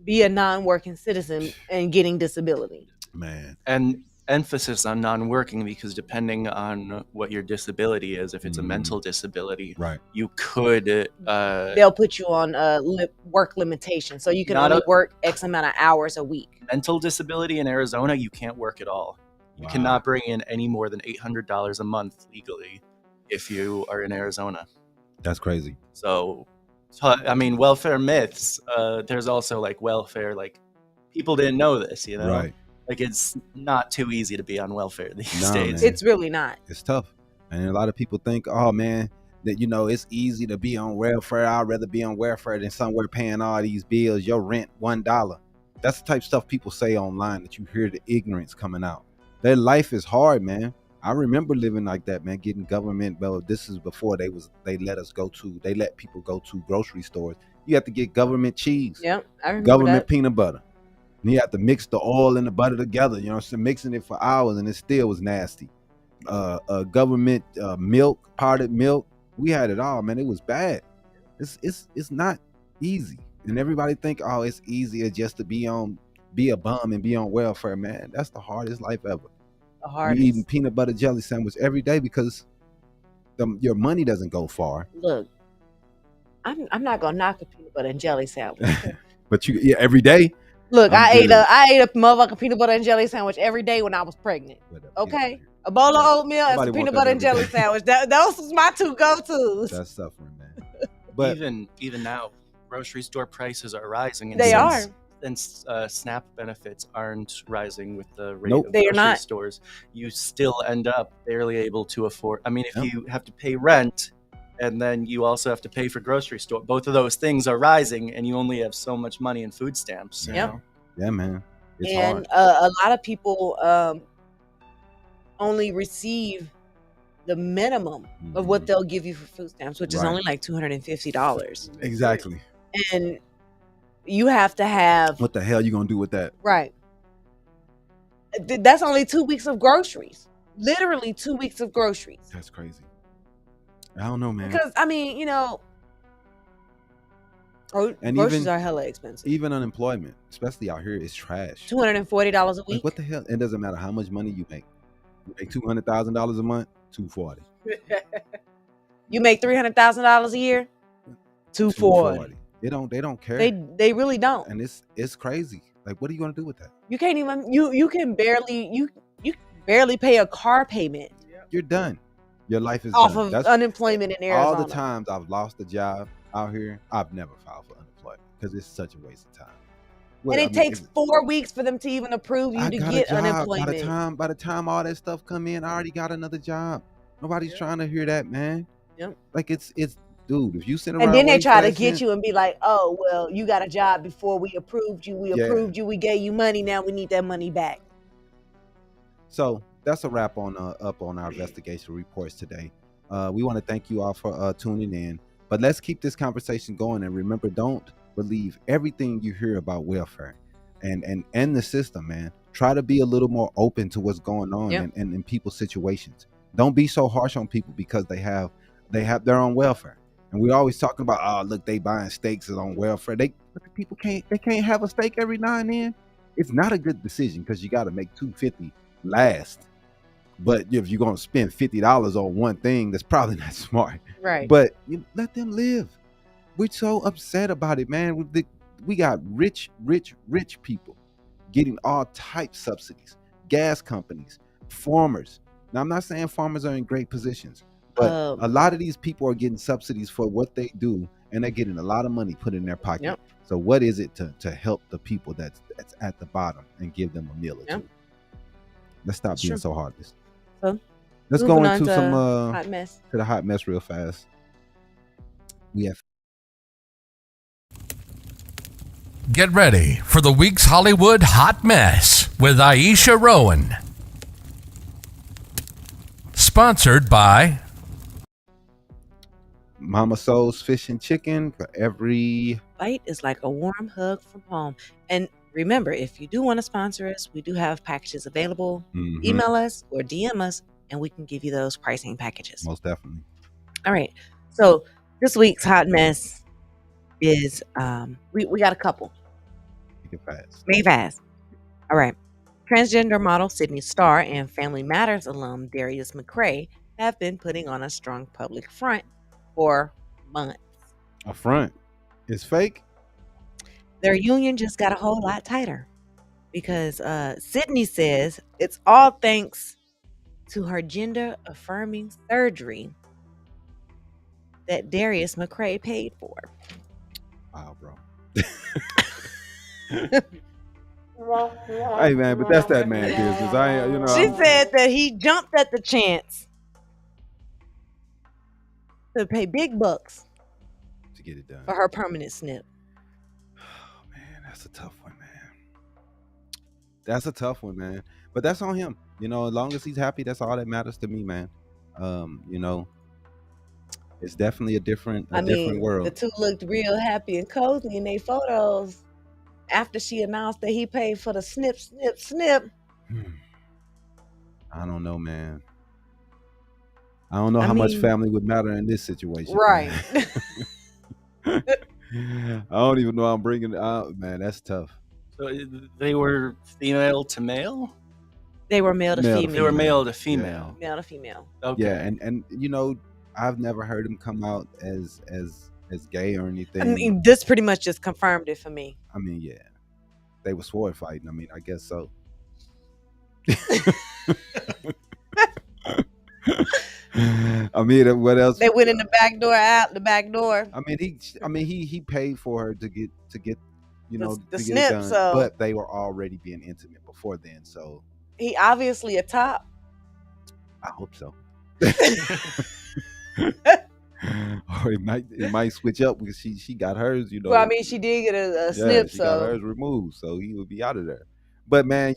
be a non-working citizen and getting disability. Man. And emphasis on non-working, because depending on what your disability is, if it's a mental disability, right, you could they'll put you on work limitation, so you can only work X amount of hours a week. Mental disability in Arizona, you can't work at all. You cannot bring in any more than $800 a month legally if you are in Arizona. That's crazy. So I mean, welfare myths, there's also like welfare, like people didn't know this, you know? Right. Like, it's not too easy to be on welfare these days. Man. It's really not. It's tough. And a lot of people think, oh, man, that, you know, it's easy to be on welfare. I'd rather be on welfare than somewhere paying all these bills. Your rent, $1. That's the type of stuff people say online, that you hear the ignorance coming out. Their life is hard, man. I remember living like that, man, getting government. Well, this is before they let people go to grocery stores. You have to get government cheese. Yep, I remember government that. Peanut butter. And you have to mix the oil and the butter together, you know, so mixing it for hours, and it still was nasty. Government milk, powdered milk. We had it all, man. It was bad. It's not easy. And everybody think, oh, it's easier just to be a bum and be on welfare, man. That's the hardest life ever. The hardest. You eating peanut butter jelly sandwich every day because your money doesn't go far. Look, I'm not gonna knock a peanut butter and jelly sandwich. But every day. Look, I ate a motherfucking peanut butter and jelly sandwich every day when I was pregnant. Okay, a bowl of oatmeal and some peanut butter and jelly sandwich. Those was my two go-tos. That's suffering, man. But even now, grocery store prices are rising. They are. And SNAP benefits aren't rising with the rate Nope. of They are grocery not. stores. You still end up barely able to afford. I mean, if you have to pay rent, and then you also have to pay for grocery store, both of those things are rising, and you only have so much money in food stamps. Yeah. You know? Yeah, man. It's And hard. a lot of people only receive the minimum of what they'll give you for food stamps, which is Right. only like $250. Exactly. And you have to have What the hell you gonna do with that? right. That's only 2 weeks of groceries. Literally 2 weeks of groceries. That's crazy. I don't know, man. Because I mean, you know, And groceries even- are hella expensive. Even unemployment, especially out here, is trash. $240 a Like, week. what the hell? It doesn't matter how much money you make. You make $200,000 a month, $240. You make $300,000 a year, $240. They don't care. They really don't. And it's crazy. Like, what are you gonna do with that? You can't even you can barely pay a car payment You're done. Your life is off done. of That's unemployment in Arizona. all the times I've lost a job out here. I've never filed for unemployment because it's such a waste of time. Well, And I it mean, takes 4 weeks for them to even approve you I to got get a job. unemployment. By the time all that stuff come in, I already got another job. Nobody's trying to hear that, man. Yep. Like it's dude, if you sit around And then they waiting try for to that get shit, you and be like, oh, well, you got a job before we approved you. We Yeah. approved you. We gave you money. Now we need that money back. So that's a wrap on up on our investigation reports today. We want to thank you all for tuning in. But let's keep this conversation going, and remember, don't believe everything you hear about welfare and the system, man. Try to be a little more open to what's going on in people's situations. Don't be so harsh on people because they have their own welfare. And we're always talking about, oh, look, they buying steaks on welfare. People can't have a steak every now and then. It's not a good decision because you got to make $250 last. But if you're gonna spend $50 on one thing, that's probably not smart. Right. But let them live. We're so upset about it, man. We got rich people getting all types subsidies, gas companies, farmers. Now, I'm not saying farmers are in great positions, but a lot of these people are getting subsidies for what they do, and they're getting a lot of money put in their pocket. Yep. So what is it to help the people that's at the bottom and give them a meal or two? Let's stop being so heartless. So, let's go into some hot mess. To the hot mess real fast. We have Get ready for the week's Hollywood Hot Mess with Aisha Rowan. Sponsored by Mama Soul's Fish and Chicken. For every bite is like a warm hug from home. And remember, if you do want to sponsor us, we do have packages available. Mhm. Email us or DM us, and we can give you those pricing packages. Most definitely. All right. So this week's hot mess is we got a couple. Make it fast. Make it fast. All right. Transgender model Sydney Starr and Family Matters alum Darius McCray have been putting on a strong public front for months. A front. It's fake. Their union just got a whole lot tighter because Sydney says it's all thanks to her gender affirming surgery that Darius McCray paid for. Wow, bro. Hey, man, but that's that man business. She said that he jumped at the chance to pay big bucks to get it done for her permanent snip. Oh, man, that's a tough one, man. That's a tough one, man. But that's on him. As long as he's happy, that's all that matters to me, man. It's definitely a different world. The two looked real happy and cozy in their photos after she announced that he paid for the snip. I don't know, man. I don't know how much family would matter in this situation. Right. I don't even know I'm bringing it out, man. That's tough. So they were female to male? They were male to female. They were male to female. Male to female. Okay. Yeah, and I've never heard him come out as gay or anything. This pretty much just confirmed it for me. Yeah. They were sword fighting. I guess so. What else? They went in the back door, out the back door. He paid for her to get the to snip, get it done, so but they were already being intimate before then, so he obviously a top. I hope so. Or it might switch up because she got hers, Well, she did get a snip, she got hers removed, so he would be out of there. But man,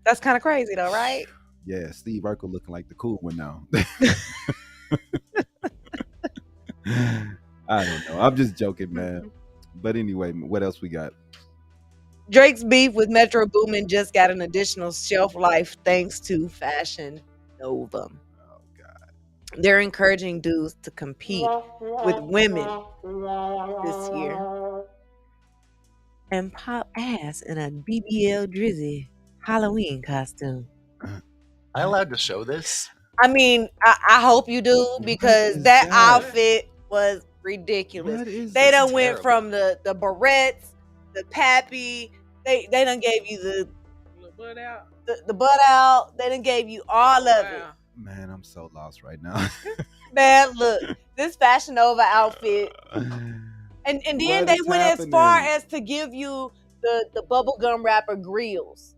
that's kind of crazy though, right? Yeah, Steve Urkel looking like the cool one now. I don't know. I'm just joking, man. But anyway, what else we got? Drake's beef with Metro Boomin just got an additional shelf life thanks to Fashion Nova. Oh God. They're encouraging dudes to compete with women this year and pop ass in a BBL Drizzy Halloween costume. I allowed to show this? I hope you do, because that outfit was ridiculous. They done went from the barrettes, the pappy. They done gave you the butt out. The butt out. They done gave you all of it. Man, I'm so lost right now. Man, look, this Fashion Nova outfit. And then they went as far as to give you the bubblegum wrapper grills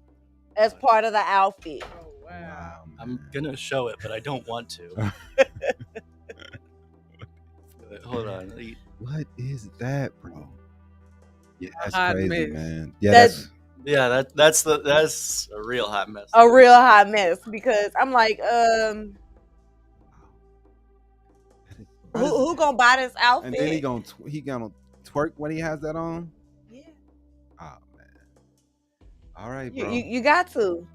as part of the outfit. Wow. I'm gonna show it, but I don't want to. Hold on. What is that, bro? Yeah, that's Hot crazy, mess. man. Yeah, That's- that's That's a real hot mess. a real hot mess because I'm like, who gonna buy this outfit? and then he gonna twerk when he has that on. Yeah, Oh man. All right, you, bro. you got to.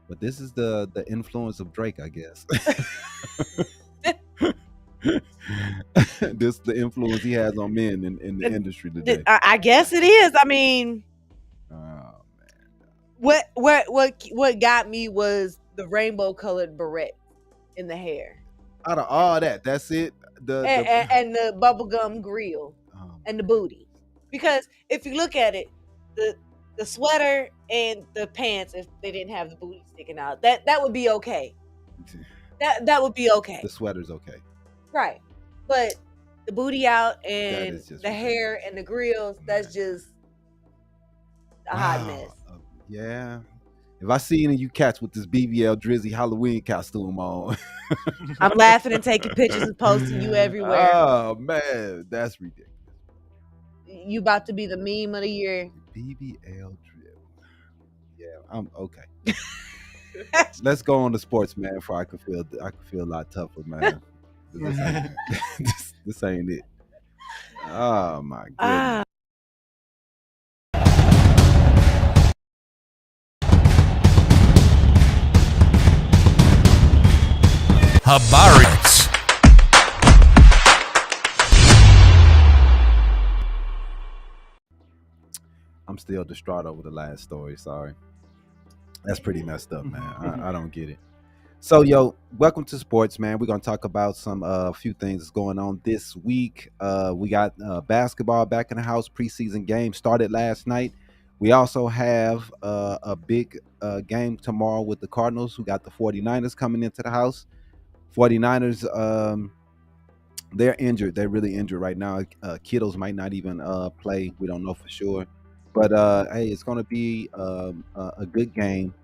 But this is the influence of Drake, I guess. This the influence he has on men in the industry today. I guess it is. I mean, Oh man. what got me was the rainbow colored beret in the hair Out of all that, that's it. and the bubblegum grill and the booty. Because if you look at it, the sweater and the pants, if they didn't have the booty sticking out, that would be okay. That would be okay. The sweater's okay. Right. But the booty out and is just the hair and the grills, that's just a hot mess. Yeah. If I see any of you cats with this BBL Drizzy Halloween costume on, I'm laughing and taking pictures and posting you everywhere. Oh man, that's ridiculous. You about to be the meme of the year. BBL drip. Yeah, I'm okay. Let's go on to sports, man. Before I could feel a lot tougher, man. This ain't it. Oh my goodness. Ah. Habari. I'm still distraught over the last story. Sorry. That's pretty messed up, man. I don't get it. So, welcome to sports, man. We're going to talk about some few things that's going on this week. We got basketball back in the house. Preseason game started last night. We also have a big game tomorrow with the Cardinals, who got the 49ers coming into the house. 49ers, they're injured. They're really injured right now. Kittles might not even play. We don't know for sure. But, hey, it's going to be a good game.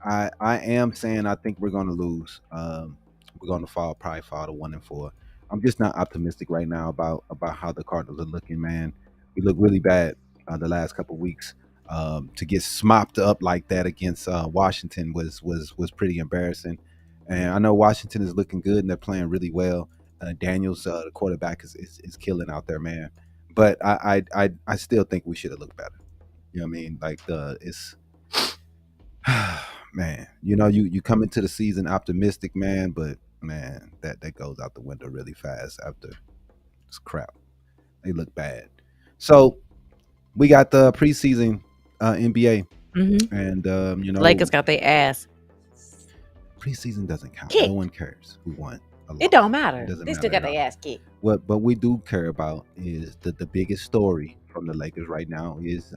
I am saying I think we're going to lose. We're going to probably fall to 1-4. I'm just not optimistic right now about how the Cardinals are looking, man. We look really bad the last couple of weeks. To get smopped up like that against Washington was pretty embarrassing. And I know Washington is looking good and they're playing really well. Daniels, the quarterback, is killing out there, man. But I still think we should have looked better. You know what I mean? Like it's man, you come into the season optimistic, man, but man, that goes out the window really fast after this crap. They look bad. So we got the preseason NBA, and Lakers got their ass. Preseason doesn't count. Kicked. No one cares who won. It don't matter. Doesn't They matter still got at all. their ass kicked. What we do care about is the biggest story from the Lakers right now is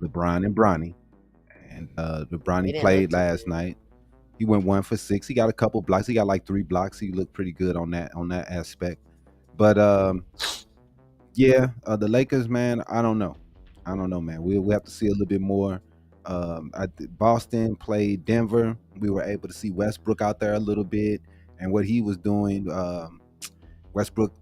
LeBron and Bronny. And Bronny played last night. He went 1 for 6. He got a couple blocks. He got like 3 blocks. He looked pretty good on that aspect. But the Lakers, man, I don't know, man. We have to see a little bit more. Boston played Denver. We were able to see Westbrook out there a little bit and what he was doing. Westbrook,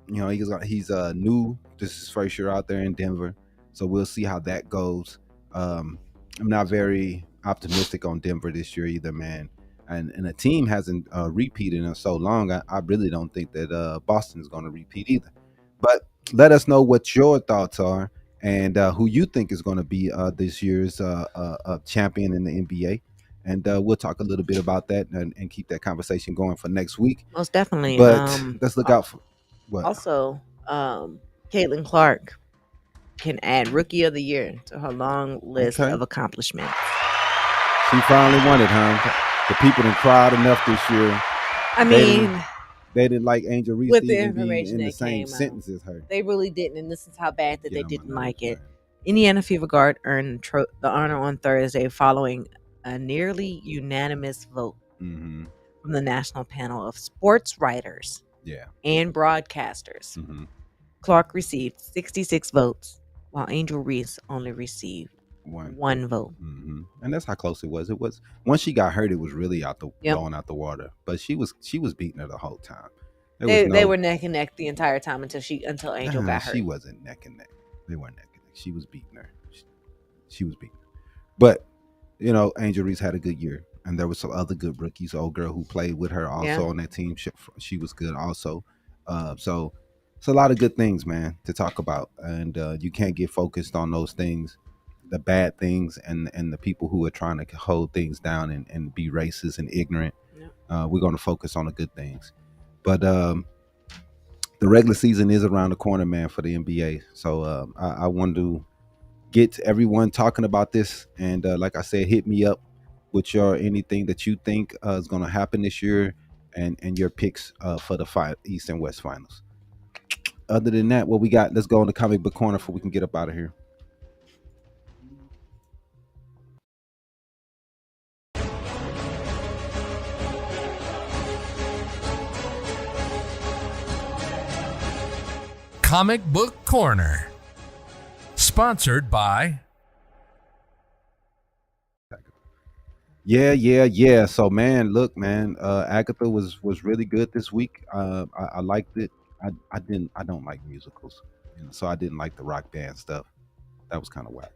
he's new. This is his first year out there in Denver, so we'll see how that goes. I'm not very optimistic on Denver this year either, man. And the team hasn't repeated in so long. I really don't think that Boston is going to repeat either. But let us know what your thoughts are and who you think is going to be this year's champion in the NBA. And we'll talk a little bit about that and keep that conversation going for next week. Most definitely. But let's look out for what? Also, Caitlin Clark can add Rookie of the Year to her long list of accomplishments. She finally won it, huh? The people didn't cried enough this year. I mean, they didn't like Angel Reese with the even information in the that same came sentence as her. They really didn't, and this is how bad that Get they on my didn't nerves, like it. man. Indiana Fever Guard earned the honor on Thursday following a nearly unanimous vote Mm-hmm. from the national panel of sports writers Yeah. and broadcasters. Mm-hmm. Clark received 66 votes, while Angel Reese only received one vote. Mm-hmm. And that's how close it was. It was once she got hurt, it was really blowing out the water. But she was beating her the whole time. They were neck and neck the entire time until Angel got hurt. She wasn't neck and neck. They weren't neck and neck. She was beating her. She was beating her. But Angel Reese had a good year, and there were some other good rookies. Old girl who played with her also on that team. She was good also. So it's a lot of good things, man, to talk about, and you can't get focused on those things, the bad things, and the people who are trying to hold things down and be racist and ignorant. Yeah. We're going to focus on the good things. But the regular season is around the corner, man, for the NBA. So I want to get everyone talking about this, and like I said, hit me up with anything that you think is going to happen this year, and your picks for the East and West finals. Other than that, what we got? Let's go in the comic book corner before we can get up out of here. Comic Book Corner. Sponsored by... Yeah. So, man, look, man, Agatha was really good this week. I liked it. I don't like musicals, so I didn't like the rock band stuff. That was kind of whack.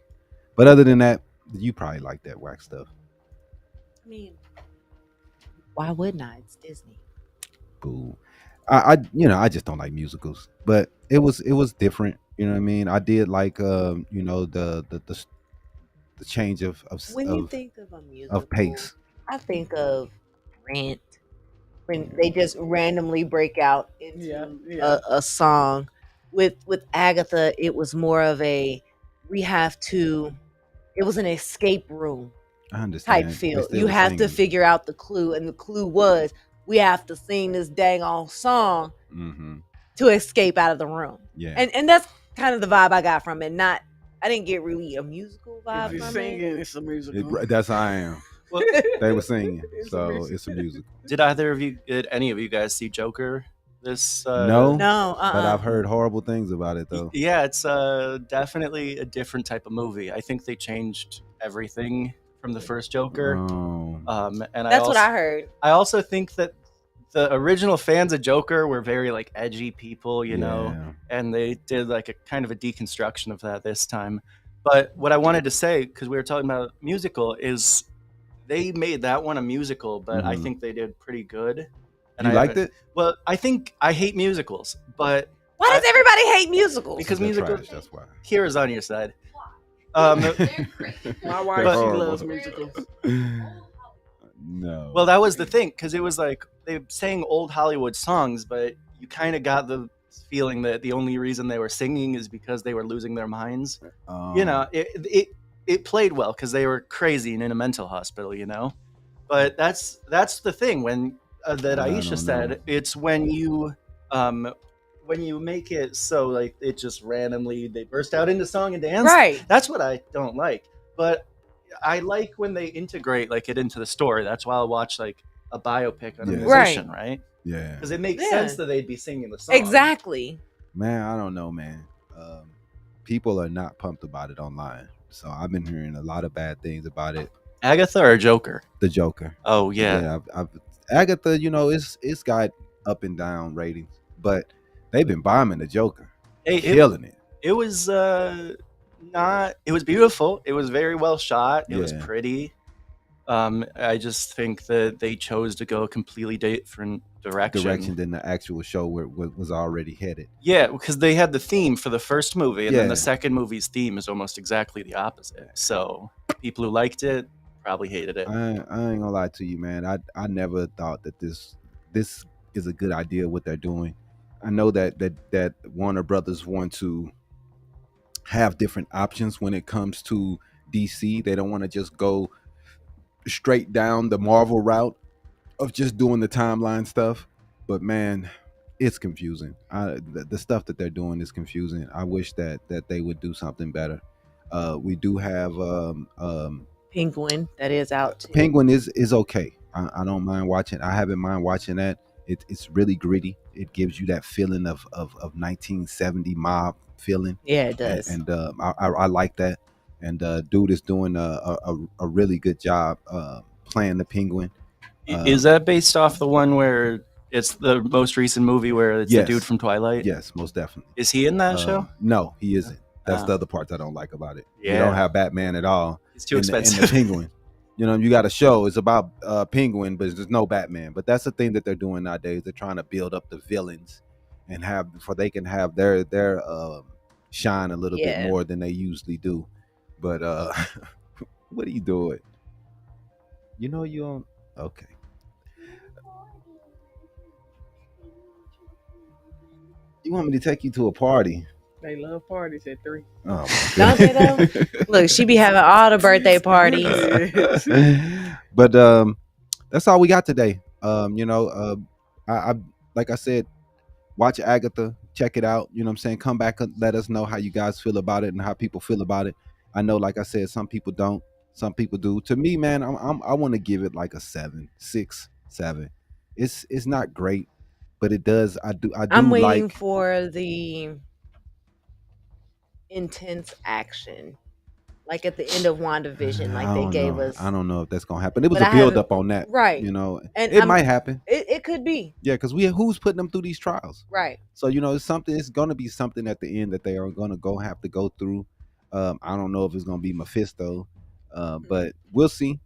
But other than that, you probably like that whack stuff. I mean, why wouldn't I? It's Disney. Boo. I just don't like musicals, but it was different. You know what I mean? I did like the change of you think of a musical, of pace. I think of Rent, when they just randomly break out into a song. With Agatha, it was more of it was an escape room type feel. You have to figure out the clue, and the clue was we have to sing this dang on song to escape out of the room. Yeah, and that's kind of the vibe I got from it. I didn't get really a musical vibe if you're from singing, it. it's a musical. That's how I am. Well, they were singing, so it's a musical. Did any of you guys see Joker? No, but I've heard horrible things about it though. Yeah, it's definitely a different type of movie. I think they changed everything from the first Joker. Oh. And that's what I heard. I also think that the original fans of Joker were very like edgy people, you know, and they did like a kind of a deconstruction of that this time. But what I wanted to say, because we were talking about musical, is they made that one a musical, but I think they did pretty good. And you liked it? Well, I think I hate musicals, but why does everybody hate musicals? Because musicals. Trash, that's why. Kira's on your side. My wife, she loves musicals. No. Well, that was the thing, because it was like they sang old Hollywood songs, but you kind of got the feeling that the only reason they were singing is because they were losing their minds. You know, it played well because they were crazy and in a mental hospital, you know. But that's the thing when that Aisha said. It's when you make it so like it just randomly they burst out into song and dance. Right. That's what I don't like. But I like when they integrate like it into the story. That's why I'll watch like a biopic on a musician, right? Yeah. Because it makes sense that they'd be singing the song. Exactly. Man, I don't know, man. People are not pumped about it online. So I've been hearing a lot of bad things about it. Agatha or Joker? The Joker. Oh yeah. Agatha, you know, it's got up and down ratings, but they've been bombing the Joker. Killing it. It was it was beautiful. It was very well shot. It was pretty. I just think that they chose to go a completely different direction than the actual show where it was already headed. Yeah, because they had the theme for the first movie, and then the second movie's theme is almost exactly the opposite. So people who liked it probably hated it. I ain't gonna lie to you, man. I never thought that this is a good idea what they're doing. I know that Warner Brothers want to have different options when it comes to DC. They don't want to just go straight down the Marvel route of just doing the timeline stuff. But man, it's confusing. The stuff that they're doing is confusing. I wish that they would do something better. We do have Penguin that is out too. Penguin is okay. I don't mind watching. I haven't mind watching that. It's really gritty. It gives you that feeling of 1970 mob feeling. Yeah, it does. And I like that. And dude is doing a really good job playing the Penguin. Is that based off the one where It's the most recent movie where it's the dude from Twilight. Yes, most definitely. Is he in that show? No, he isn't. That's the other part I don't like about it. Yeah. You don't have Batman at all. It's too expensive. And the Penguin. You know, you got a show. It's about Penguin, but there's no Batman. But that's the thing that they're doing nowadays. They're trying to build up the villains and they can have their shine a little bit more than they usually do. But what are you doing? You know you don't. Okay. You want me to take you to a party? They love parties at 3. Oh, Don't they though? Look, she be having all the birthday parties. But that's all we got today. You know, I like I said, watch Agatha, check it out. You know what I'm saying? Come back and let us know how you guys feel about it and how people feel about it. I know, like I said, some people don't, some people do. To me, man, I want to give it like a 7, 6, 7. It's not great, but it does. I do. I'm waiting for the intense action, like at the end of WandaVision, like they gave us. I don't know if that's gonna happen. It was a build up on that, right? You know, and it might happen. It could be, yeah, because who's putting them through these trials, right? So you know, it's gonna be something at the end that they are gonna have to go through. I don't know if it's gonna be Mephisto, but we'll see.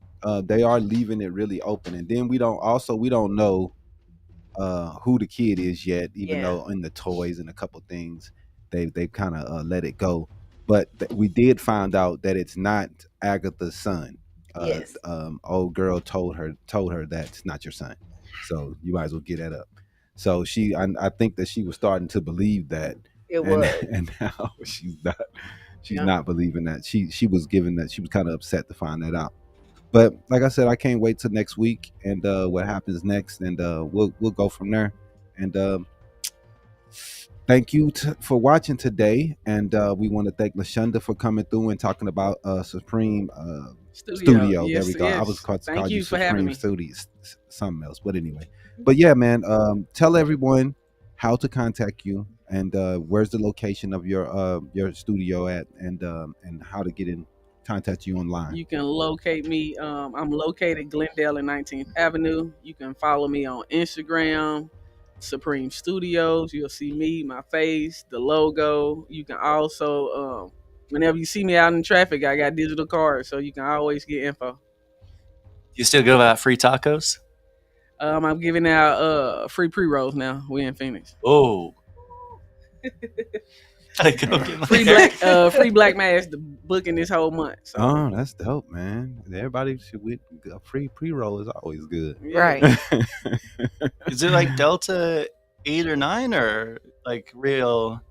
They are leaving it really open, and then we don't know who the kid is yet, even though in the toys and a couple things they kind of let it go. But we did find out that it's not Agatha's son. Yes. Old girl told her that's not your son, so you might as well get that up. So I think that she was starting to believe that and now she's not believing that. She was kind of upset to find that out. But like I said, I can't wait till next week and what happens next, and we'll go from there. And thank you for watching today, and we want to thank Lashunda for coming through and talking about Supreme Studio. Yes, there we go. yes. I was called Thank you for Supreme having me. Studio, something else, but anyway. But yeah, man, tell everyone how to contact you and where's the location of your studio at, and how to get in contact you online. You can locate me. I'm located Glendale and 19th Avenue. You can follow me on Instagram, Supreme Studios. You'll see me, my face, the logo. You can also, whenever you see me out in traffic, I got digital cards, so you can always get info. You still give out free tacos? I'm giving out free pre-rolls now. We in Phoenix. Oh. Free black mass booking this whole month. So. Oh, that's dope, man. Everybody should a free pre-roll is always good. Right. Is it like Delta 8 or 9 or like real?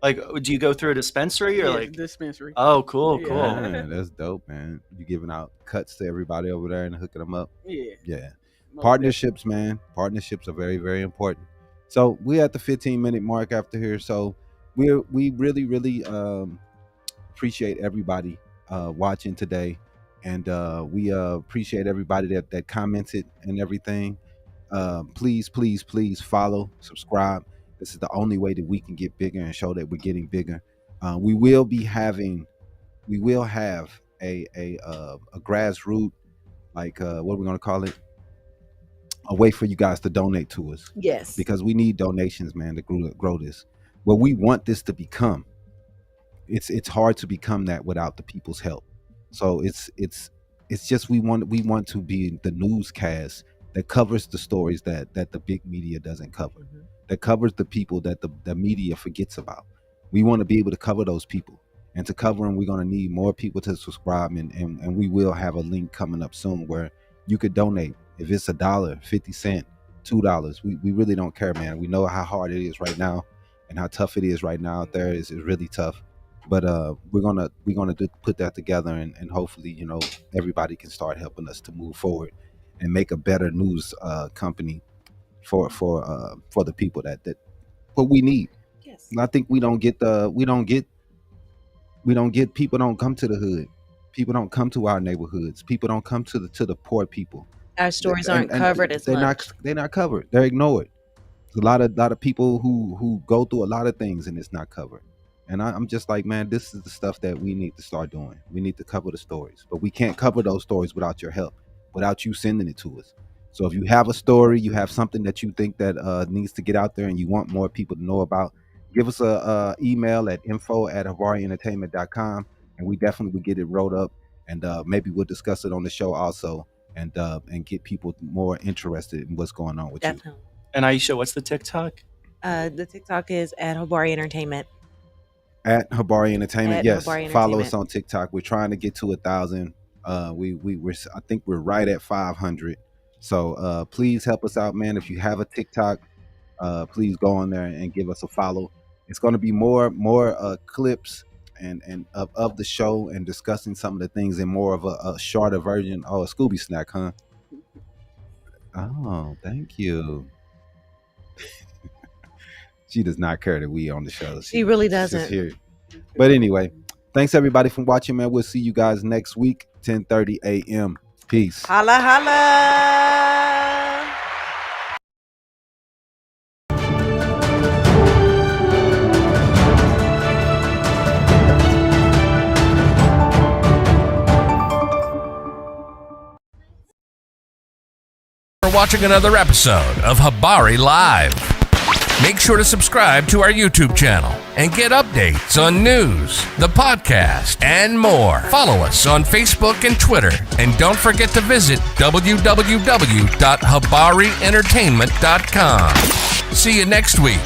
Like, do you go through a dispensary or like dispensary? Oh, cool. Yeah, that's dope, man. You giving out cuts to everybody over there and hooking them up. Yeah. Partnerships, man. Partnerships are very, very important. So we're at the 15-minute mark after here. So we really appreciate everybody watching today, and we appreciate everybody that commented and everything. Please follow, subscribe. This is the only way that we can get bigger and show that we're getting bigger. We will have a grassroots, like what are we gonna call it? A way for you guys to donate to us. Yes. Because we need donations, man, to grow this. What we want this to become. It's hard to become that without the people's help. So it's just we want to be the newscast that covers the stories that the big media doesn't cover. Mm-hmm. That covers the people that the media forgets about. We want to be able to cover those people. And to cover them, we're going to need more people to subscribe, and we will have a link coming up soon where you could donate. If it's $1, 50 cents, $2, we really don't care, man. We know how hard it is right now and how tough it is right now out there. It's really tough. But we're gonna put that together, and hopefully, everybody can start helping us to move forward and make a better news company for the people that what we need. Yes. And I think people don't come to the hood. People don't come to our neighborhoods. People don't come to the poor people. Our stories aren't covered as much. They're not covered. They're ignored. There's a lot of people who go through a lot of things and it's not covered. And I'm just like, man, this is the stuff that we need to start doing. We need to cover the stories, but we can't cover those stories without your help, without you sending it to us. So if you have a story, you have something that you think that needs to get out there and you want more people to know about, give us a email at info@habarientertainment.com, and we definitely will get it wrote up, and maybe we'll discuss it on the show also, and get people more interested in what's going on with you. And Aisha, what's the TikTok? The TikTok is at Habari Entertainment. At Habari Entertainment, yes. Habari Follow Entertainment. us on TikTok. We're trying to get to 1,000. We're I think we're right at 500. So please help us out, man. If you have a TikTok, please go on there and give us a follow. It's going to be more clips and of the show and discussing some of the things in more of a shorter version. Oh, a Scooby snack, huh? Oh, thank you. She does not care that we on the show. She really she's just doesn't. here. But anyway, thanks everybody for watching, man. We'll see you guys next week, 10:30 a.m. Peace. Holla, holla. For watching another episode of Habari Live. Make sure to subscribe to our YouTube channel and get updates on news, the podcast, and more. Follow us on Facebook and Twitter. And don't forget to visit www.habarientertainment.com. See you next week.